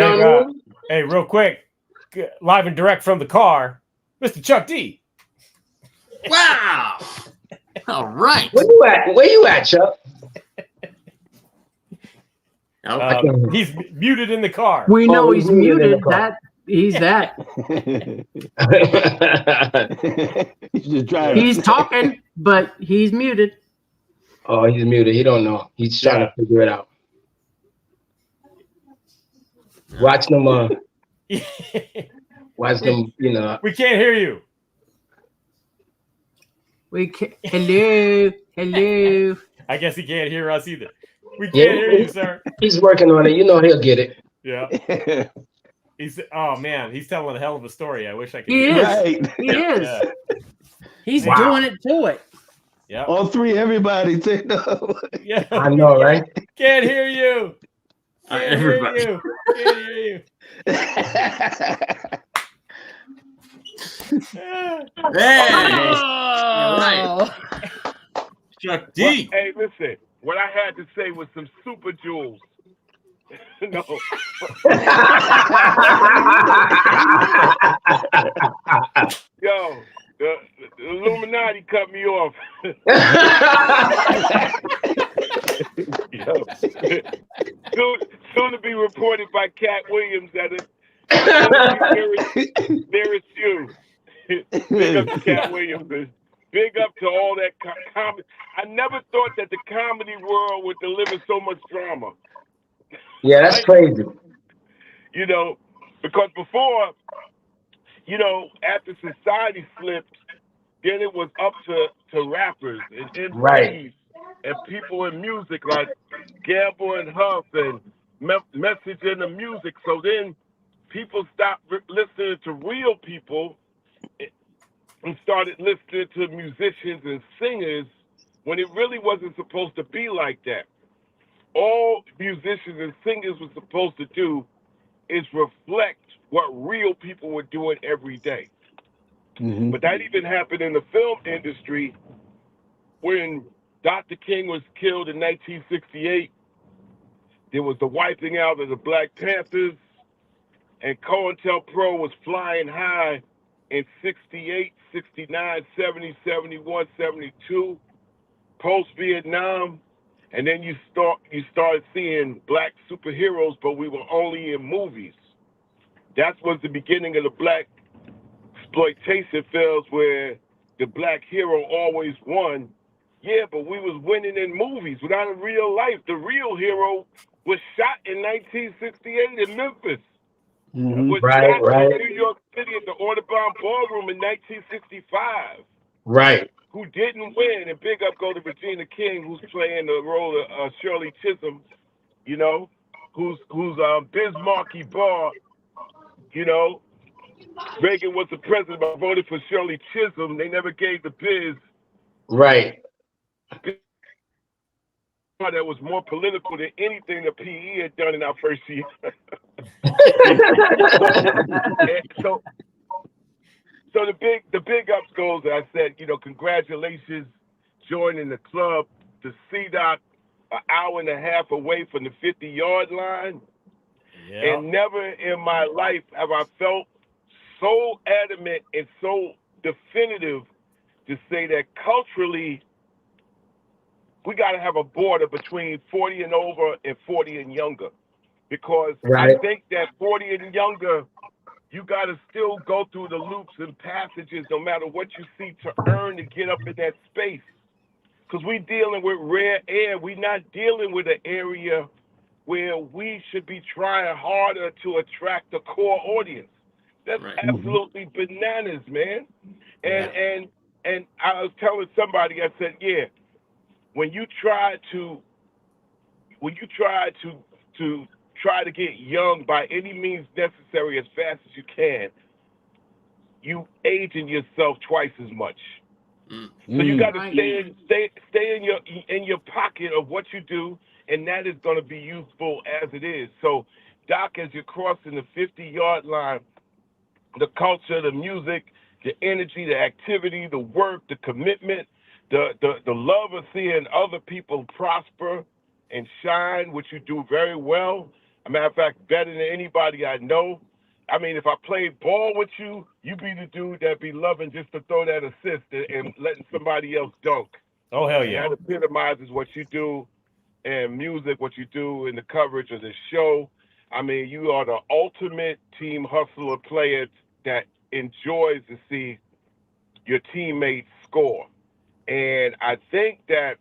know what I mean? Hey, real quick, live and direct from the car, Mr. Chuck D. Wow. All right. Where you at, Chuck? He's muted in the car. We know he's muted. He's just driving. He's talking, but he's muted. Oh, he's muted. He don't know. He's trying to figure it out. Watch them. Watch them, you know. We can't hear you. We can hello. I guess he can't hear us either. We can't hear you, sir. He's working on it. You know he'll get it. Yeah. Oh man, he's telling a hell of a story. I wish I could. He hear is. Right. He is. Yeah. He's Wow. doing it to it. Yeah. All three, everybody. Yeah. I know, right? Can't hear you. Can't hear Everybody. you. Can't hear you. Hey, Oh. Chuck D. Hey, listen. What I had to say was some super jewels. No. Yo, the Illuminati cut me off. Yo. Soon to be reported by Cat Williams that it's nearest you. Big up to Cat Williams. Big up to all that comedy. I never thought that the comedy world would deliver so much drama. Yeah, that's crazy. You know, because before, you know, after society slipped, then it was up to rappers and MCs Right. and people in music like Gamble and Huff and Message in the music. So then people stopped listening to real people and started listening to musicians and singers when it really wasn't supposed to be like that. All musicians and singers were supposed to do is reflect what real people were doing every day. Mhm. But that even happened in the film industry when Dr. King was killed in 1968. There was the wiping out of the Black Panthers, and COINTELPRO was flying high in 68, 69, 70, 71, 72, post-Vietnam. And then you started seeing black superheroes, but we were only in movies. That was the beginning of the black exploitation films where the black hero always won. Yeah, but we was winning in movies without a real life. The real hero was shot in 1968 in Memphis. Mhm. Was Right, shot right. in New York City at the Audubon Ballroom in 1965. Right. Who didn't win, and big up go to Regina King, who's playing the role of Shirley Chisholm, you know, who's Bismarcky Bar, you know. Reagan was the president, but voted for Shirley Chisholm. They never gave the Biz Right. that was more political than anything the PE had done in our first year. So the big ups goes, I said, you know, congratulations joining the club. The CDOT, an hour and a half away from the 50-yard line. Yeah. And never in my life have I felt so adamant and so definitive to say that culturally, we got to have a border between 40 and over and 40 and younger. Because Right. I think that 40 and younger, you got to still go through the loops and passages no matter what you see to earn to get up in that space. Because we're dealing with rare air. We're not dealing with an area where we should be trying harder to attract the core audience. That's Right. absolutely bananas, man. And I was telling somebody, I said, yeah, when you try to get young by any means necessary as fast as you can, you aging yourself twice as much. Mm. So you got to Right. stay in your pocket of what you do, and that is going to be useful as it is. So, Doc, as you're crossing the 50-yard line, the culture, the music, the energy, the activity, the work, the commitment, the love of seeing other people prosper and shine, which you do very well. As a matter of fact, better than anybody I know. I mean, if I played ball with you, you be the dude that be loving just to throw that assist and letting somebody else dunk. Oh hell yeah. That epitomizes what you do in music, what you do in the coverage of the show. I mean, you are the ultimate team hustler player that enjoys to see your teammates score. And I think that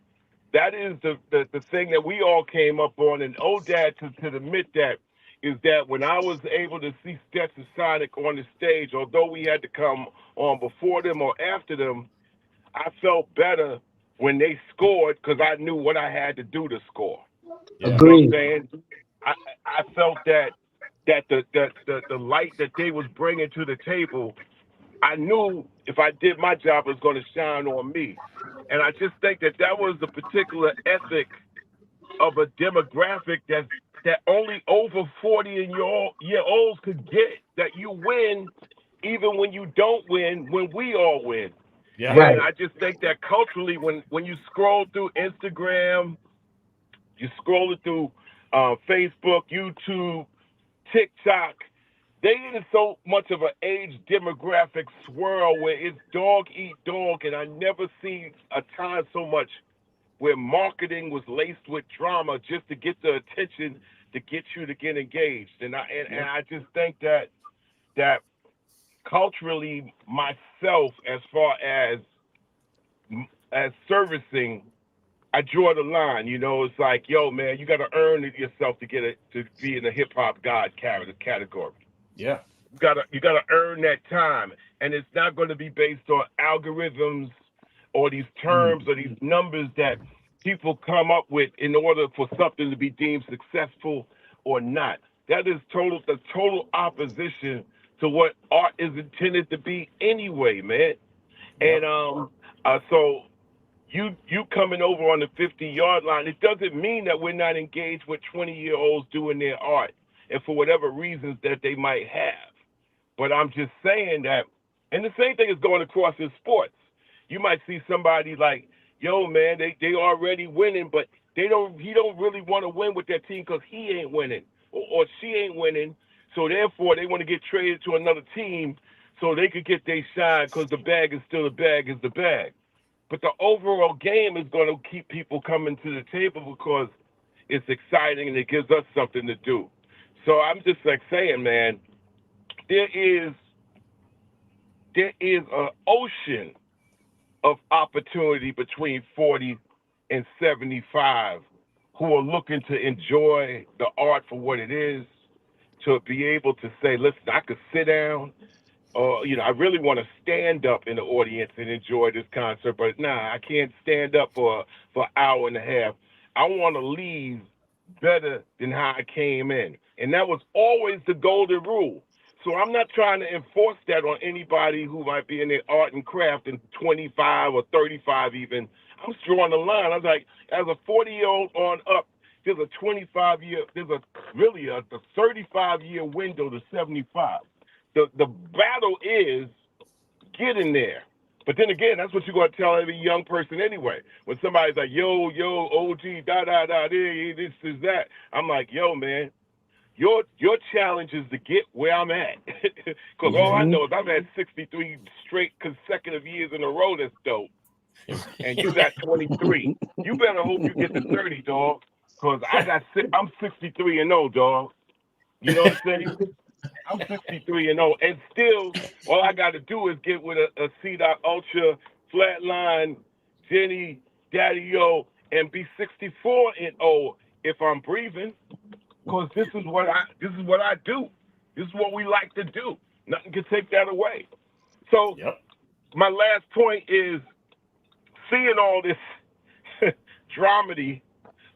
is the thing that we all came up on. And ODAD to admit that is that when I was able to see Stetson Sonic on the stage, although we had to come on before them or after them, I felt better when they scored because I knew what I had to do to score. Yeah. You know what I'm Agreed. saying? I felt that the light that they was bringing to the table, I knew if I did my job, it was going to shine on me. And I just think that was the particular ethic of a demographic that only over 40-year-olds could get, that you win even when you don't win, when we all win. Yeah. Right. And I just think that culturally, when you scroll through Instagram, you scroll through Facebook, YouTube, TikTok, they in so much of an age demographic swirl where it's dog eat dog, and I never seen a time so much where marketing was laced with drama just to get the attention, to get you to get engaged. And I just think that culturally, myself, as far as servicing, I draw the line. You know, it's like, yo, man, you got to earn it yourself to to be in the hip hop god category. Yeah. You gotta earn that time, and it's not going to be based on algorithms or these terms or these numbers that people come up with in order for something to be deemed successful or not. That is the total opposition to what art is intended to be anyway, man. Yep. And so you coming over on the 50-yard line, it doesn't mean that we're not engaged with 20-year-olds doing their art, and for whatever reasons that they might have. But I'm just saying that, and the same thing is going across in sports. You might see somebody like, yo, man, they already winning, but he don't really want to win with that team because he ain't winning or she ain't winning. So therefore, they want to get traded to another team so they could get their shine because the bag is still the bag is the bag. But the overall game is going to keep people coming to the table because it's exciting and it gives us something to do. So I'm just like saying, man, there is an ocean of opportunity between 40 and 75 who are looking to enjoy the art for what it is, to be able to say, listen, I could sit down, or, I really want to stand up in the audience and enjoy this concert, but I can't stand up for an hour and a half. I want to leave better than how I came in. And that was always the golden rule. So I'm not trying to enforce that on anybody who might be in their art and craft in 25 or 35 even. I'm just drawing the line. I was like, as a 40-year-old on up, there's a 25-year, there's a 35-year window to 75. The battle is getting there. But then again, that's what you're going to tell every young person anyway. When somebody's like, yo, OG, this is that. I'm like, yo, man, your challenge is to get where I'm at. Because all I know is I've had 63 straight consecutive years in a row that's dope. And you got 23. You better hope you get to 30, dog. Because I'm 63 and 0, dog. You know what I'm saying? I'm 63 and 0, and still, all I got to do is get with a C-Dot Ultra, Flatline, Jenny, Daddy-O, and be 64 and 0 if I'm breathing. Because this is what I do. This is what we like to do. Nothing can take that away. So, My last point is seeing all this dramedy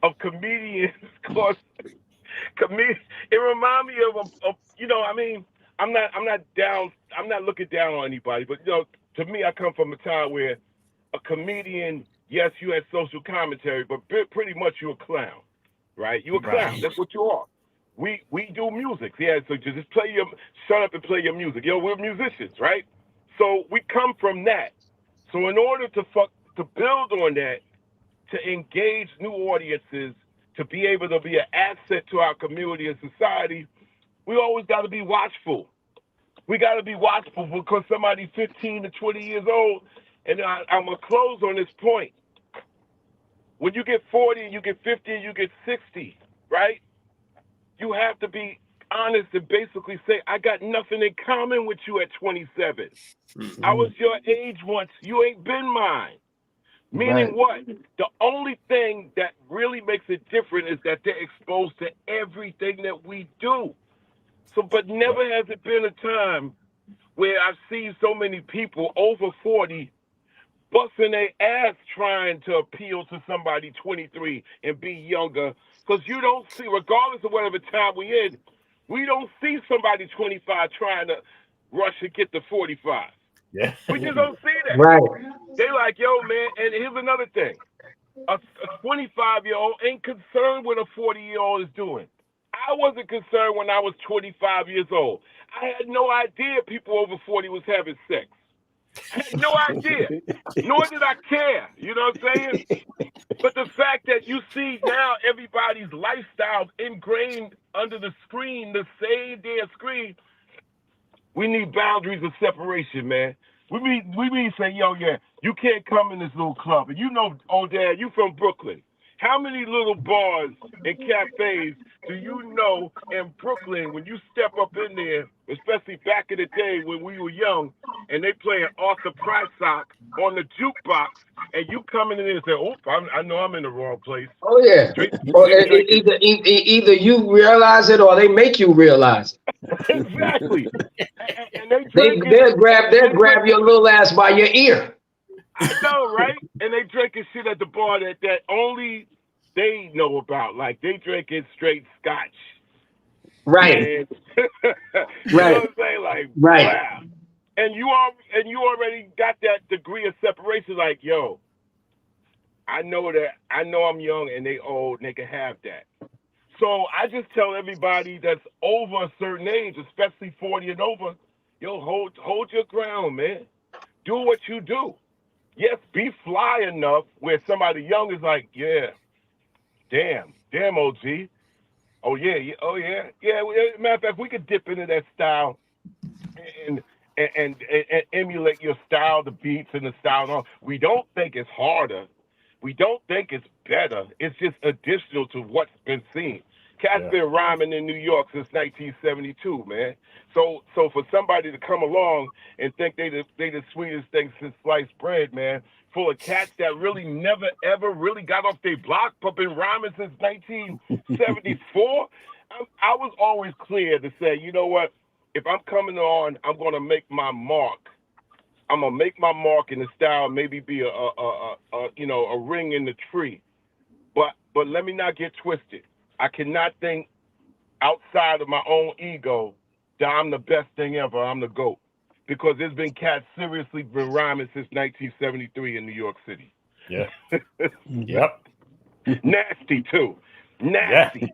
of comedians, cause it reminds me of I'm not looking down on anybody, but to me, I come from a time where a comedian, yes, you had social commentary, but pretty much you're a clown, right? You're a clown. Right. That's what you are. We do music, yeah. So just shut up and play your music. We're musicians, right? So we come from that. So in order to build on that, to engage new audiences, to be able to be an asset to our community and society, we always got to be watchful. We got to be watchful because somebody 15 to 20 years old, and I'm going to close on this point. When you get 40 and you get 50 and you get 60, right? You have to be honest and basically say, I got nothing in common with you at 27. I was your age once. You ain't been mine. Meaning what? The only thing that really makes it different is that they're exposed to everything that we do. So, but never has it been a time where I've seen so many people over 40 busting their ass trying to appeal to somebody 23 and be younger. Because you don't see, regardless of whatever time we're in, we don't see somebody 25 trying to rush and get to 45. Yeah. We just don't see that. Right. They like, yo, man, and here's another thing. A 25-year-old ain't concerned what a 40-year-old is doing. I wasn't concerned when I was 25 years old. I had no idea people over 40 was having sex. I had no idea, nor did I care. You know what I'm saying? But the fact that you see now everybody's lifestyle ingrained under the screen, the same damn screen, we need boundaries of separation, man. We mean say, yo, yeah, you can't come in this little club. And you know, oh, Dad, you from Brooklyn. How many little bars and cafes do you know in Brooklyn when you step up in there, especially back in the day when we were young, and they playing Arthur Prysock on the jukebox, and you come in there and say, oh, I know I'm in the wrong place. Oh, yeah. Or either you realize it or they make you realize it. Exactly. And they'll grab your little ass by your ear. I know, right? And they drinking shit at the bar that only they know about. Like they drinking straight scotch. Right. You know what I'm saying? Like, wow. And you already got that degree of separation, like, yo, I know I'm young and they old and they can have that. So I just tell everybody that's over a certain age, especially 40 and over, yo, hold your ground, man. Do what you do. Yes, be fly enough where somebody young is like, yeah, damn, OG. Oh yeah. Matter of fact, we could dip into that style and emulate your style, the beats and the style. We don't think it's harder. We don't think it's better. It's just additional to what's been seen. Cat's been rhyming in New York since 1972, man. So for somebody to come along and think they the sweetest thing since sliced bread, man, full of cats that really never ever really got off their block, but been rhyming since 1974. I was always clear to say, you know what? If I'm coming on, I'm gonna make my mark. I'm gonna make my mark in the style, maybe be a ring in the tree. But let me not get twisted. I cannot think outside of my own ego that I'm the best thing ever. I'm the GOAT. Because there's been cats seriously been rhyming since 1973 in New York City. Yeah. Yep. Nasty too. Nasty.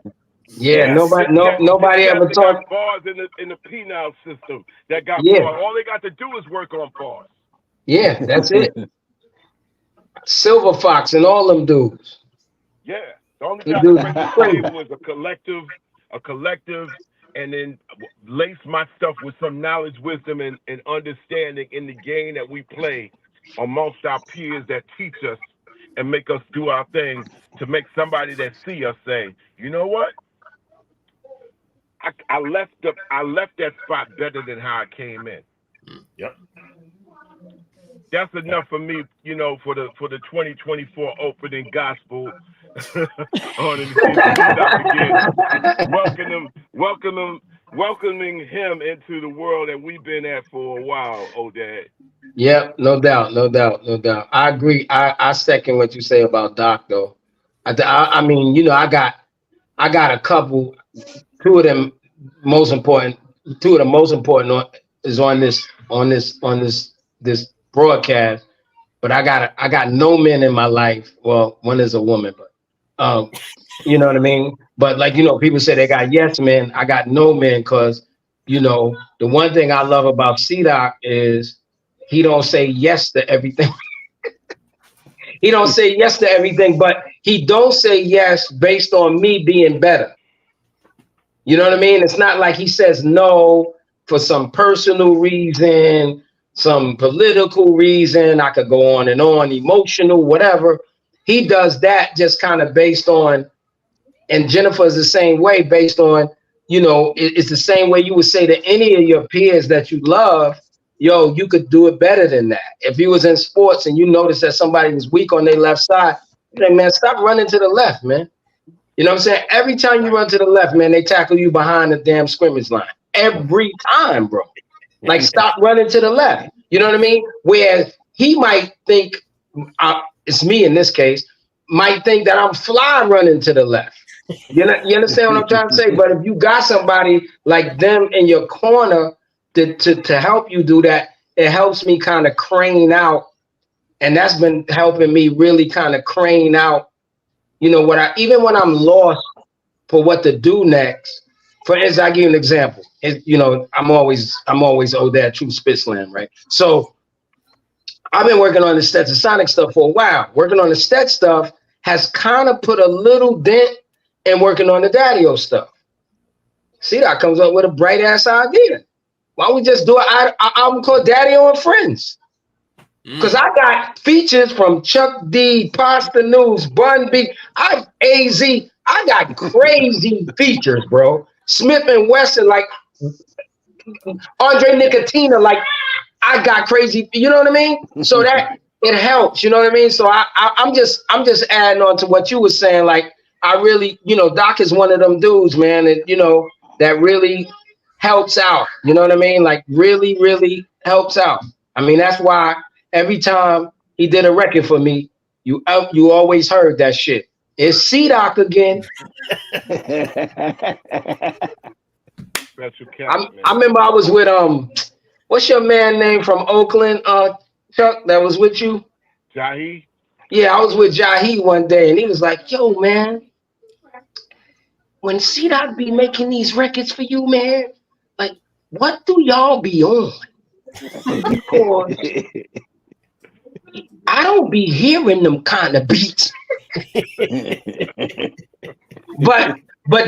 Yeah. Nobody ever taught bars in the penal system that got bars. All they got to do is work on bars. Yeah, that's it. Silver Fox and all them dudes. Yeah. The only guy that brings the table is a collective, and then lace my stuff with some knowledge, wisdom, and understanding in the game that we play amongst our peers that teach us and make us do our thing to make somebody that see us say, you know what? I left that spot better than how I came in. Yep. That's enough for me, you know, for the 2024 opening gospel. Welcoming him into the world that we've been at for a while, Dad. Yep, no doubt. I agree. I second what you say about Doc, though. I mean, you know, I got a couple. Two of the most important is on this broadcast. But I got no men in my life. Well, one is a woman, but you know what I mean? But like, you know, people say they got yes men. I got no men because, you know, the one thing I love about C-Doc is he don't say yes to everything. He don't say yes to everything, but he don't say yes based on me being better. You know what I mean? It's not like he says no for some personal reason, some political reason. I could go on and on, emotional, whatever. He does that just kind of based on, and Jennifer's the same way based on, you know, it's the same way you would say to any of your peers that you love, yo, you could do it better than that. If you was in sports and you notice that somebody was weak on their left side, you're like, man, stop running to the left, man. You know what I'm saying? Every time you run to the left, man, they tackle you behind the damn scrimmage line. Every time, bro. Like, stop running to the left. You know what I mean? Where he might think, it's me in this case, might think that I'm fly running to the left. You understand what I'm trying to say? But if you got somebody like them in your corner to help you do that, it helps me kind of crane out. And that's been helping me really kind of crane out, you know, even when I'm lost for what to do next. For instance, I give you an example. You know, I'm always that true spit slam, right? So I've been working on the Stetsasonic stuff for a while. Working on the Stet stuff has kind of put a little dent in working on the DaddyOs stuff. See, that comes up with a bright ass idea. Why don't we just do an album called Daddy-O and Friends? Because I got features from Chuck D, Pasta News, Bun B, AZ. I got crazy features, bro. Smith and Wesson, like Andre Nicotina, like I got crazy. You know what I mean? So that it helps. You know what I mean? So I'm just adding on to what you were saying. Like I really, you know, Doc is one of them dudes, man, and you know that really helps out. You know what I mean? Like really, really helps out. I mean, that's why every time he did a record for me, you always heard that shit. It's C-Doc again. I remember I was with what's your man name from Oakland, Chuck, that was with you? Jahi? Yeah, I was with Jahi one day and he was like, yo, man, when C-Doc be making these records for you, man, like what do y'all be on? Because I don't be hearing them kind of beats. but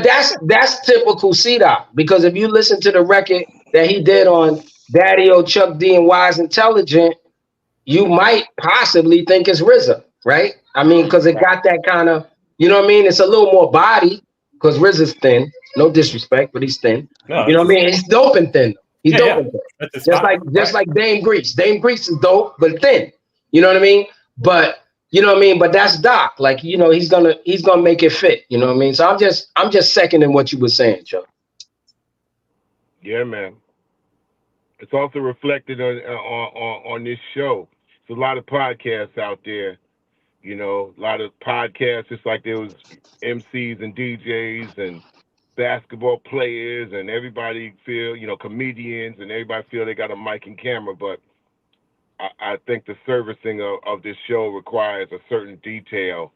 that's typical C-Doc, because if you listen to the record that he did on Daddy-O, Chuck D, and Wise Intelligent, you might possibly think it's RZA, right? I mean, because it got that kind of, you know what I mean? It's a little more body, because RZA's thin. No disrespect, but he's thin. No, you know what I mean? He's dope and thin. He's dope and thin. Just like Dame Grease. Dame Grease is dope, but thin. You know what I mean? But you know what I mean? But that's Doc. Like, you know, he's gonna make it fit. You know what I mean? So I'm just seconding what you were saying, Chuck. Yeah, man. It's also reflected on this show. There's a lot of podcasts out there. You know, a lot of podcasts, just like there was MCs and DJs and basketball players, and everybody feel, you know, comedians, and everybody feel they got a mic and camera, but I think the servicing of this show requires a certain detail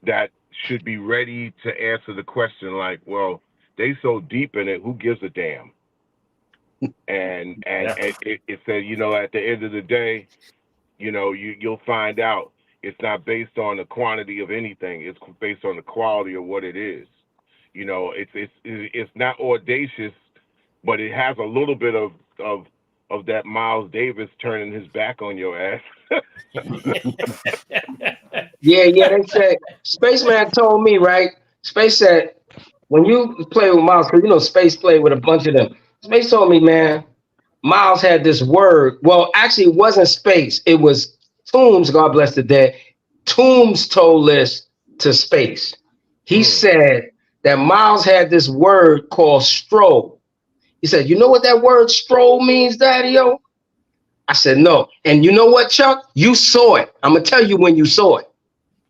that should be ready to answer the question like, well, they so deep in it, who gives a damn? And it said, you know, at the end of the day, you know, you'll find out it's not based on the quantity of anything. It's based on the quality of what it is. You know, it's not audacious, but it has a little bit of that Miles Davis turning his back on your ass. Yeah, they said, Spaceman told me, right? Space said, when you play with Miles, because you know Space played with a bunch of them. Space told me, man, Miles had this word. Well, actually, it wasn't Space. It was Toombs, God bless the dead. Toombs told this to Space. He said that Miles had this word called stroll. He said, you know what that word stroll means, Daddy-O? I said, no. And you know what, Chuck? You saw it. I'm going to tell you when you saw it.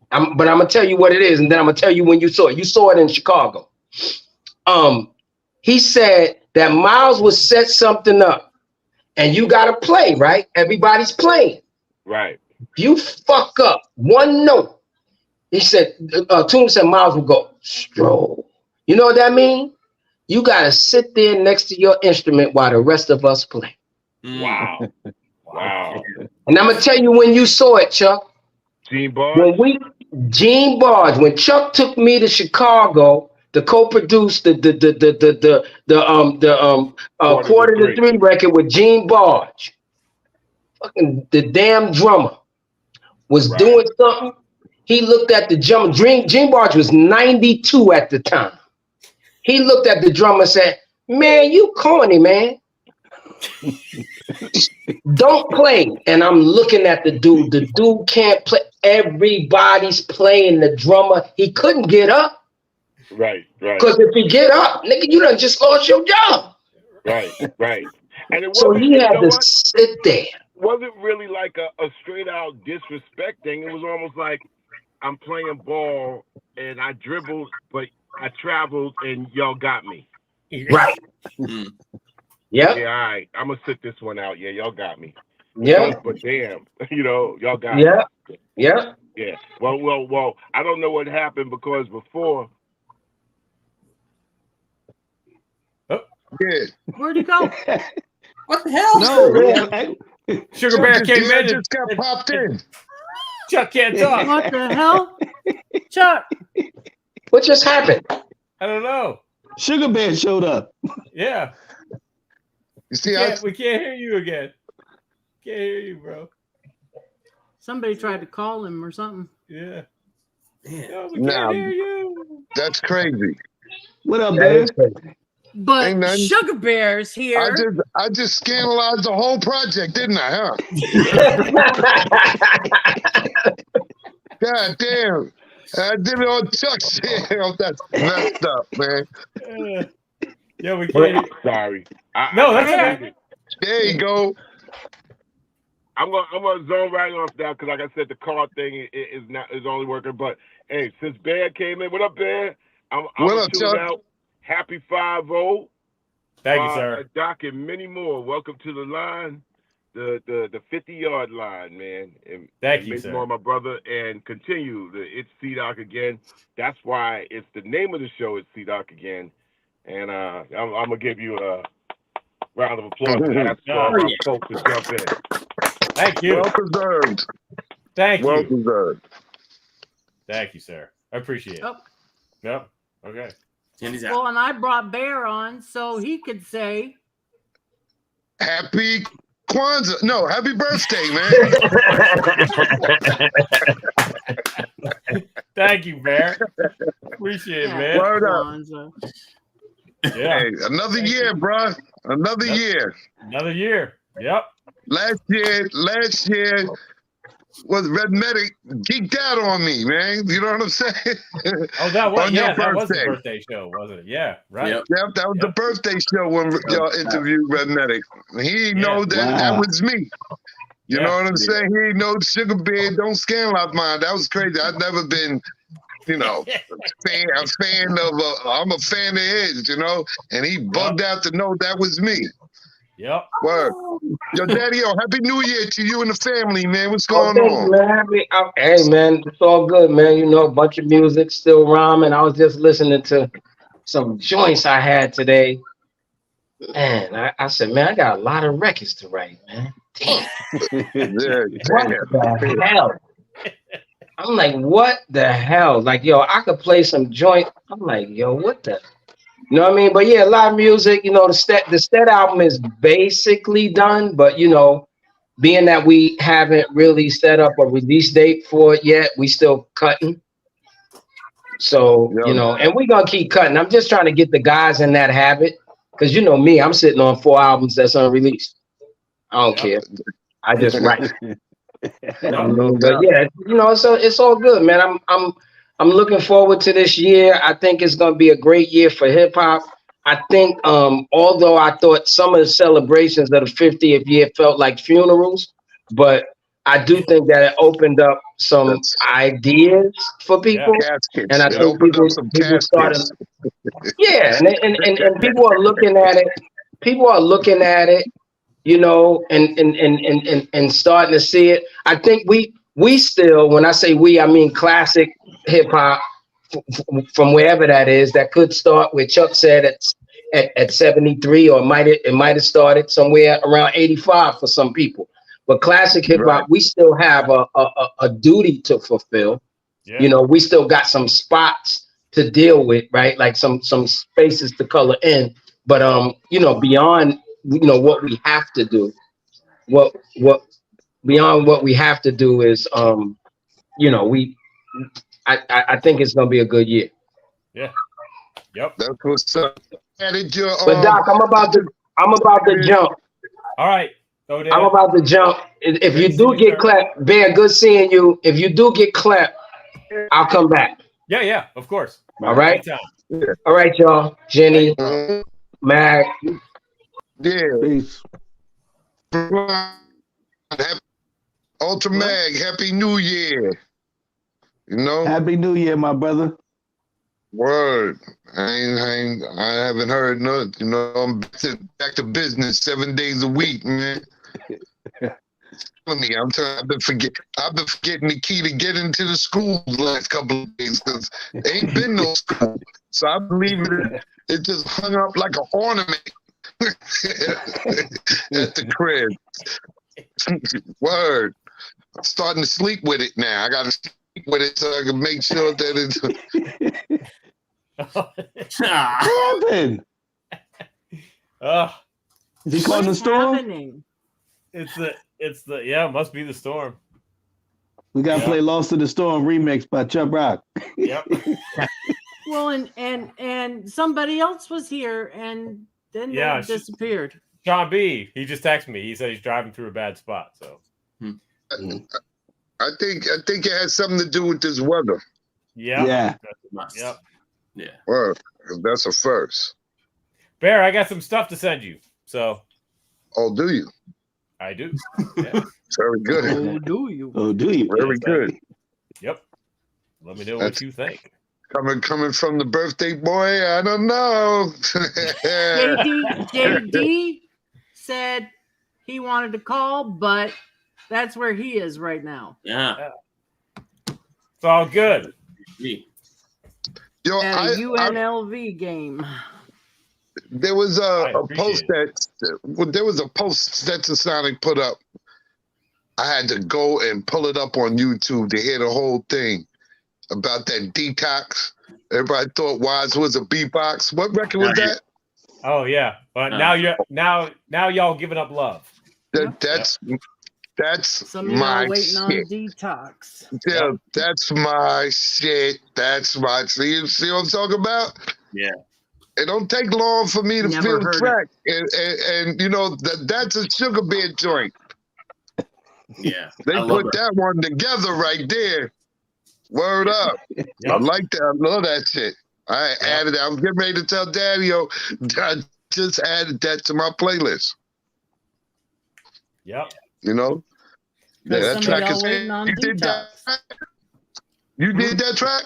But I'm going to tell you what it is, and then I'm going to tell you when you saw it. You saw it in Chicago. He said that Miles would set something up, and you got to play, right? Everybody's playing. Right. If you fuck up one note, he said, Toon said Miles would go, stroll. You know what that means? You got to sit there next to your instrument while the rest of us play. Wow. Wow. And I'm going to tell you when you saw it, Chuck. Gene Barge? Gene Barge, when Chuck took me to Chicago to co-produce the Quarter to Three record with Gene Barge, fucking the damn drummer was doing something. He looked at the drummer. Gene Barge was 92 at the time. He looked at the drummer and said, man, you corny, man. Don't play. And I'm looking at the dude. The dude can't play. Everybody's playing. The drummer, he couldn't get up. Right. Because if you get up, nigga, you done just lost your job. Right. And it So wasn't, he had to what? sit there. Wasn't really like a straight out disrespect thing. It was almost like I'm playing ball and I dribbled, but I traveled and y'all got me. Right. Yeah. Yeah, all right. I'm gonna sit this one out. Yeah, y'all got me. Yeah. But damn, y'all got me. Yeah. Yeah. Well, I don't know what happened because before. Yeah. Where'd he go? What the hell? No, Sugar Bear came in and just got popped in. Chuck can't talk. What the hell? Chuck. What just happened? I don't know. Sugar Bear showed up. Yeah. You see, We can't hear you again. Can't hear you, bro. Somebody tried to call him or something. Yeah. Man. No, we can't hear you. that's crazy. What up, Bear? But Ain't nothing. Sugar Bear's here. I just scandalized the whole project, didn't I? Huh? God damn. I did it on Chuck's shit. That's messed up, man. Yeah, we can't. Sorry. No, that's okay. There you go. I'm gonna zone right off now because, like I said, the card thing is only working. But hey, since Bear came in, what up, Bear? I'm What up, tuning Chuck? out. Happy 5-0. Thank you, sir. Doc and many more. Welcome to the line, the 50-yard line, man. And Thank you, many sir. more, my brother, and continue. It's C-Doc again. That's why it's the name of the show is C-Doc again. And I'm gonna give you a round of applause to ask my folks to jump in. Thank you. Well deserved. Thank Well you. deserved. Thank you, sir. I appreciate it. Oh. Yep. Okay. Jenny's out. Well, and I brought Bear on so he could say, Happy Kwanzaa. No, happy birthday, man. Thank you, Bear. Appreciate it, man. Word up. Kwanzaa. Yeah. Hey, another year, bruh. Another year. Another year. Yep. Last year was Red Medic geeked out on me, man. You know what I'm saying? Oh, that was On your that was the birthday. birthday show, wasn't it? Yeah. Right. Yep. Yep, that was the birthday show when y'all interviewed Red Medic. He didn't know that was me. You know what I'm saying? He didn't know Sugar Bear don't scandalize mine. That was crazy. I've never been, a fan of. I'm a fan of his, and he bugged out to know that was me. Yep. Word. Yo, Daddy-O, Happy New Year to you and the family, man. What's going Thank on? you, man. Hey, man, it's all good, man. A bunch of music, still rhyming. I was just listening to some joints I had today. Man, I said, man, I got a lot of records to write, man. Damn. Yeah, What the hell? I'm like, what the hell? Like, yo, I could play some joint. I'm like, yo, what the? You know what I mean? But yeah, live music, the Stead album is basically done, but being that we haven't really set up a release date for it yet, we still cutting. So, and we're gonna keep cutting. I'm just trying to get the guys in that habit. Because me, I'm sitting on 4 albums that's unreleased. I don't care. I just write. But yeah, it's all good, man. I'm looking forward to this year. I think it's gonna be a great year for hip hop. I think, although I thought some of the celebrations of the 50th year felt like funerals, but I do think that it opened up some ideas for people, and I think people started. Yeah, and people are looking at it. People are looking at it, and starting to see it. I think we still, when I say we, I mean classic hip hop from wherever that is. That could start where Chuck said at 73, or it might have started somewhere around 85 for some people. But classic hip hop, we still have a duty to fulfill. Yeah. We still got some spots to deal with, right? Like some spaces to color in. But beyond what we have to do, beyond what we have to do is I think it's gonna be a good year. Yeah. Yep. That's what's up. But Doc, I'm about to jump. All right. Go down. I'm about to jump. If you do get clapped, Bear, good seeing you. If you do get clapped, I'll come back. Yeah, of course. All right. Anytime. All right, y'all. Jenny, Mac. Yeah. Peace. Ultra Mag, Happy New Year. You know? Happy New Year, my brother. Word. I haven't heard nothing. You know, I'm back to business 7 days a week, man. I've been forgetting the key to get into the school the last couple of days because there ain't been no school. So I believe it just hung up like an ornament at the crib. Word. I'm starting to sleep with it now. I got to sleep with it so I can make sure that it's... What happened? Is he calling the storm? Happening? It's the it must be the storm. We gotta play Lost in the Storm remix by Chubb Rock. Yep. Well, and somebody else was here and then they disappeared. John B. He just texted me. He said he's driving through a bad spot. So I think it has something to do with this weather. Yeah. Yep. Yeah. Well, that's a first. Bear, I got some stuff to send you. So. Oh, do you? I do. Yeah. Very good. Oh, do you? Very good. Yep. Let me know what you think. Coming from the birthday boy, I don't know. JD said he wanted to call, but that's where he is right now. Yeah. It's all good. Yo, At a UNLV game. There was a post Stetson Sonic put up. I had to go and pull it up on YouTube to hear the whole thing about that detox. Everybody thought Wise was a beatbox. What record was that? Oh yeah, but now y'all giving up love. That's Some of my y'all waiting on shit. detox. Yeah, that's my shit. That's my see what I'm talking about? Yeah. It don't take long for me to Never feel the heard track. And you know, that's a Sugar Bear joint. Yeah. They put that one together right there. Word up. Yep. I like that. I love that shit. I added I was getting ready to tell DaddyO, I just added that to my playlist. Yep. You know? Yeah, that track is you did that. You did that track?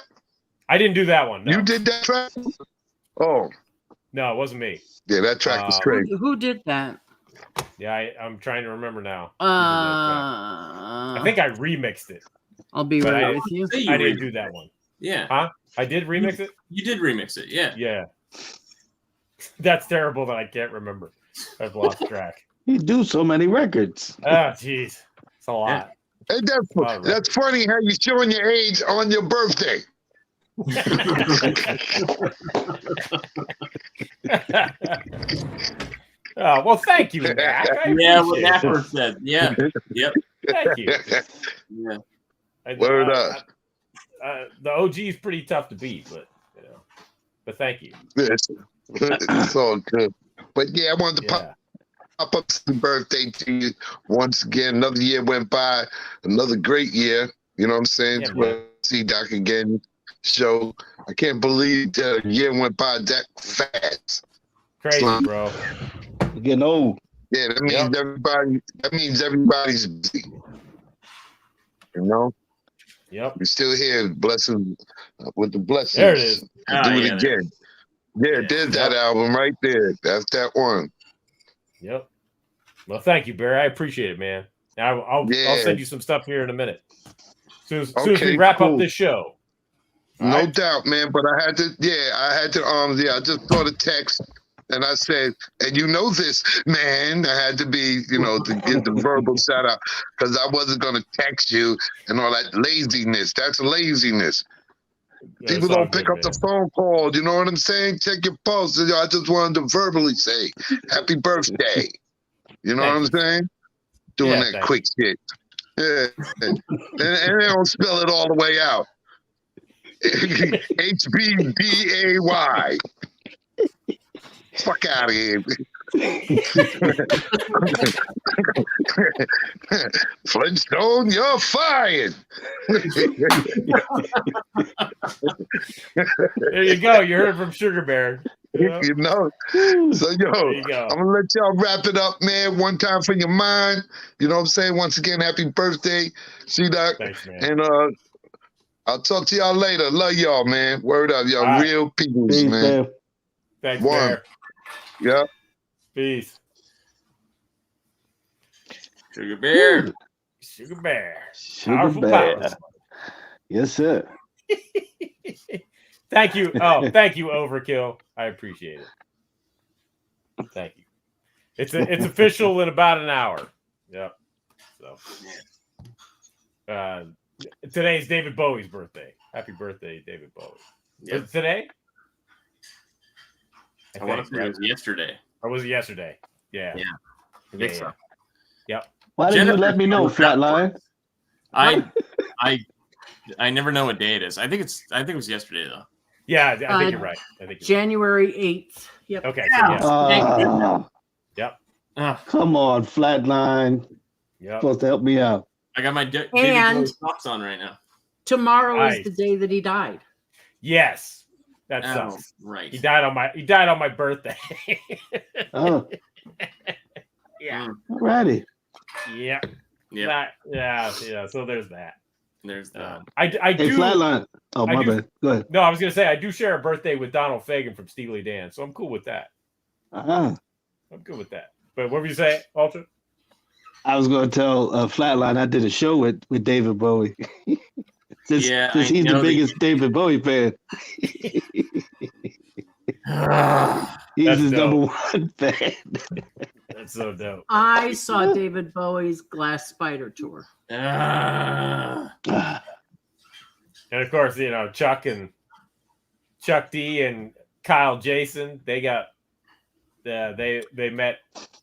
I didn't do that one. No. You did that track? Oh. No, it wasn't me. Yeah, that track was crazy. Who did that? Yeah, I'm trying to remember now. I think I remixed it. I'll be right with you. I didn't do that one. Yeah. Huh? I did remix it? You did remix it, yeah. Yeah. That's terrible that I can't remember. I've lost track. You do so many records. Oh, jeez. It's a lot. Hey, that's funny how you showing your age on your birthday. Oh, well, thank you, Mac. Yeah, what Napper said. Yeah. Yep. Thank you. Yeah. Word up. The OG is pretty tough to beat, but but thank you. It's all good. But yeah, I wanted to pop up some birthday to you once again. Another year went by, another great year. You know what I'm saying? Yeah, see Doc again show. I can't believe that a year went by that fast. Crazy, bro. You're getting old. Yeah, that means everybody's busy. You know? Yep. We're still here, blessing with the blessings. There it is. Do it again. Yeah, there's that album right there. That's that one. Yep. Well, thank you, Barry. I appreciate it, man. Now I'll send you some stuff here in a minute. As soon as we wrap up this show. No doubt, man. But I had to I just saw the text and I said, and you know this, man, I had to be, to give the verbal shout out because I wasn't going to text you and all that laziness. That's laziness. Yeah, people don't pick up the phone call. You know what I'm saying? Check your pulse. I just wanted to verbally say, happy birthday. You know what I'm saying? Doing that quick shit. Yeah. and they don't spell it all the way out. HBBAY. Fuck out of here. Flintstone, you're fired. There you go. You heard from Sugar Bear. Yeah. You know, so There you go. I'm gonna let y'all wrap it up, man. One time for your mind. You know what I'm saying? Once again, happy birthday, C-Doc. Thanks, man. And I'll talk to y'all later. Love y'all, man. Word up, y'all. All right. Real people, Peace, man. Thanks, One. Bear. Yeah. Peace. Sugar Bear. Sugar Bear. Sugar Powerful Bear. powers. Yes, sir. Thank you. Oh, thank you, Overkill. I appreciate it. Thank you. It's official in about an hour. Yep. So today's David Bowie's birthday. Happy birthday, David Bowie. Yep. Was it today? I want to say it was yesterday. Or was it yesterday? Yeah. Yeah. I think so. Yep. Why didn't you let me know, Flatline? I never know what day it is. I think it was yesterday though. Yeah, I think you're right. January 8th. Yep. Okay. So yes. Yep. Come on, Flatline. Yep. Supposed to help me out. I got my David And- Bowie socks on right now. Tomorrow Nice. is the day that he died. Yes. That Oh, sucks. right. He died on my birthday. Oh, Yeah. alrighty. Yeah. Yeah. Yeah. So there's that. There's that. I Hey, do. Flatline. Oh, I my do- bad. Go ahead. No, I was gonna say I do share a birthday with Donald Fagen from Steely Dan, so I'm cool with that. Uh-huh. I'm good with that. But what were you saying, Ultra? I was going to tell Flatline I did a show with David Bowie. since Yeah, since I he's the know biggest David Bowie fan. He's That's his dope. number one fan. That's so dope. I saw David Bowie's Glass Spider tour. Ah. And of course, Chuck D and Kyle Jason, they got they met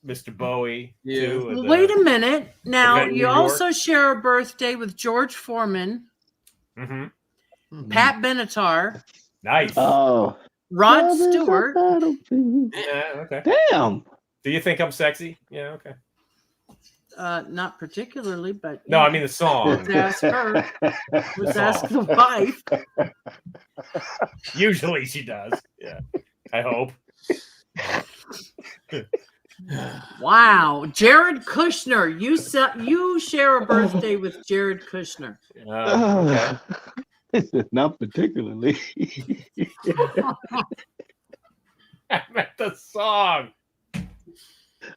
Mr. Bowie too. Well, wait a minute. Now, event in you New York. also share a birthday with George Foreman, Mm-hmm. Pat Benatar, Nice. Oh. Rod Stewart. Yeah, okay. Damn. Do you think I'm sexy? Yeah, okay. Not particularly, but No, I mean the song. let's ask her. Let's ask the wife. Usually she does. Yeah. I hope. Wow, Jared Kushner. You share a birthday with Jared Kushner. Okay. Not particularly. I meant the song.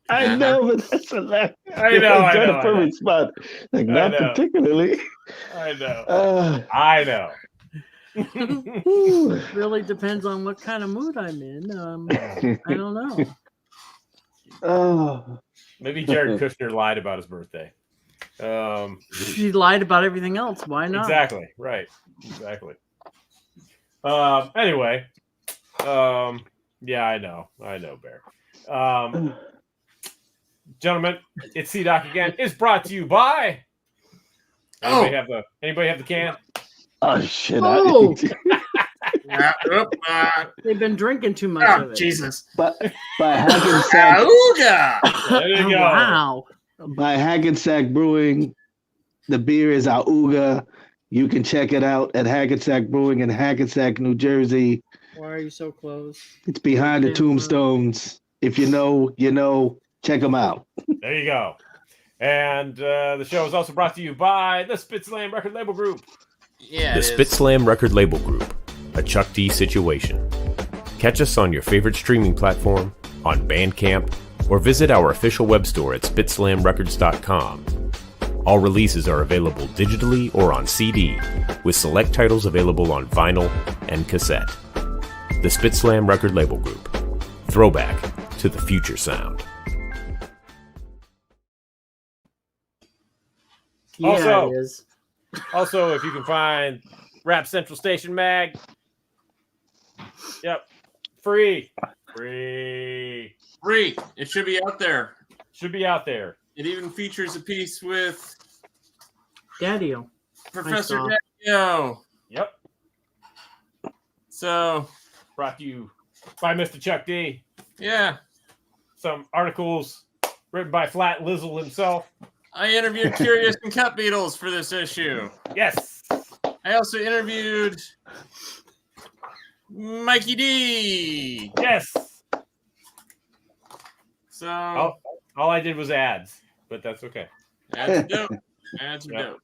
I know, but that's a lot. I know. A perfect spot. Like, not know. particularly. I know. I know. Really depends on what kind of mood I'm in. I don't know. Oh. Maybe Jared Kushner lied about his birthday. She lied about everything else. Why not? Exactly. Right. Exactly. Anyway. Yeah, I know, Bear. Gentlemen, it's C-Doc again. It's brought to you by. Anybody have the can? Oh shit! Oh. Ah, They've been drinking too much of it. Jesus. By Hackensack. Auga! There you go. Wow. By Hackensack Brewing, the beer is Auga. You can check it out at Hackensack Brewing in Hackensack, New Jersey. Why are you so close? It's behind the tombstones. If you know, you know. Check them out. There you go. And the show is also brought to you by the Spitslam Record Label Group. Yeah. The Spitslam Record Label Group, a Chuck D situation. Catch us on your favorite streaming platform, on Bandcamp, or visit our official web store at spitslamrecords.com. All releases are available digitally or on CD, with select titles available on vinyl and cassette. The Spitslam Record Label Group. Throwback to the future sound. Yeah, Also- it is. Also, if you can find Rap Central Station Mag. Yep. Free. Free. It should be out there. Should be out there. It even features a piece with Daddy-O. Professor saw. Daddy-O. Yep. So, Brought to you by Mr. Chuck D. yeah. some articles written by Flat Lizzle himself. I interviewed Curious and Cut Beatles for this issue. Yes. I also interviewed Mikey D. Yes. So all I did was ads, but that's okay. Ads are dope. Ads are dope.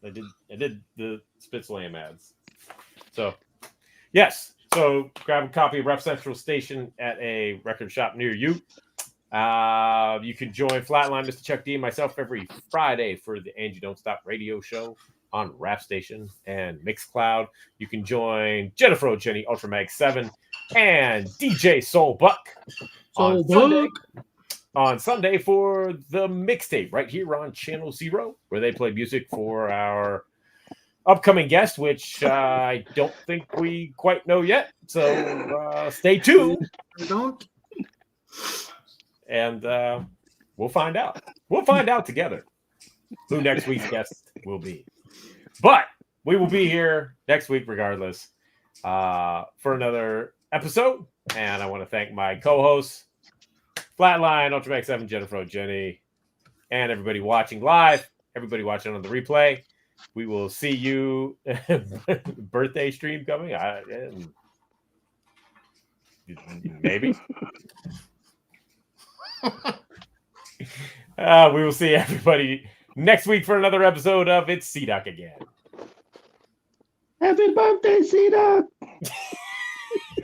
I did the Spit Slam ads. So yes. So grab a copy of Rep Central Station at a record shop near you. You can join Flatline, Mr. Chuck D, and myself every Friday for the Angie Don't Stop radio show on Rap Station and Mixcloud. You can join Jennifer Jenny, Ultramag 7, and DJ Soul Buck on Sunday for the mixtape right here on Channel 0, where they play music for our upcoming guest, which I don't think we quite know yet. So stay tuned. Don't. And we'll find out. We'll find out together who next week's guest will be. But we will be here next week regardless for another episode. And I want to thank my co-hosts, Flatline, Ultramax 7, Jennifer Jenny, and everybody watching live, everybody watching on the replay. We will see you. Birthday stream coming. Maybe. We will see everybody next week for another episode of It's C-Doc again. Happy birthday, C-Doc.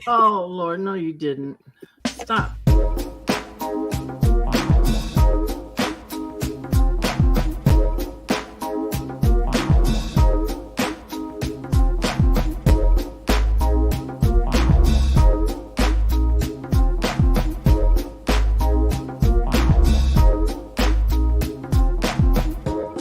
Oh, Lord. No, you didn't. Stop.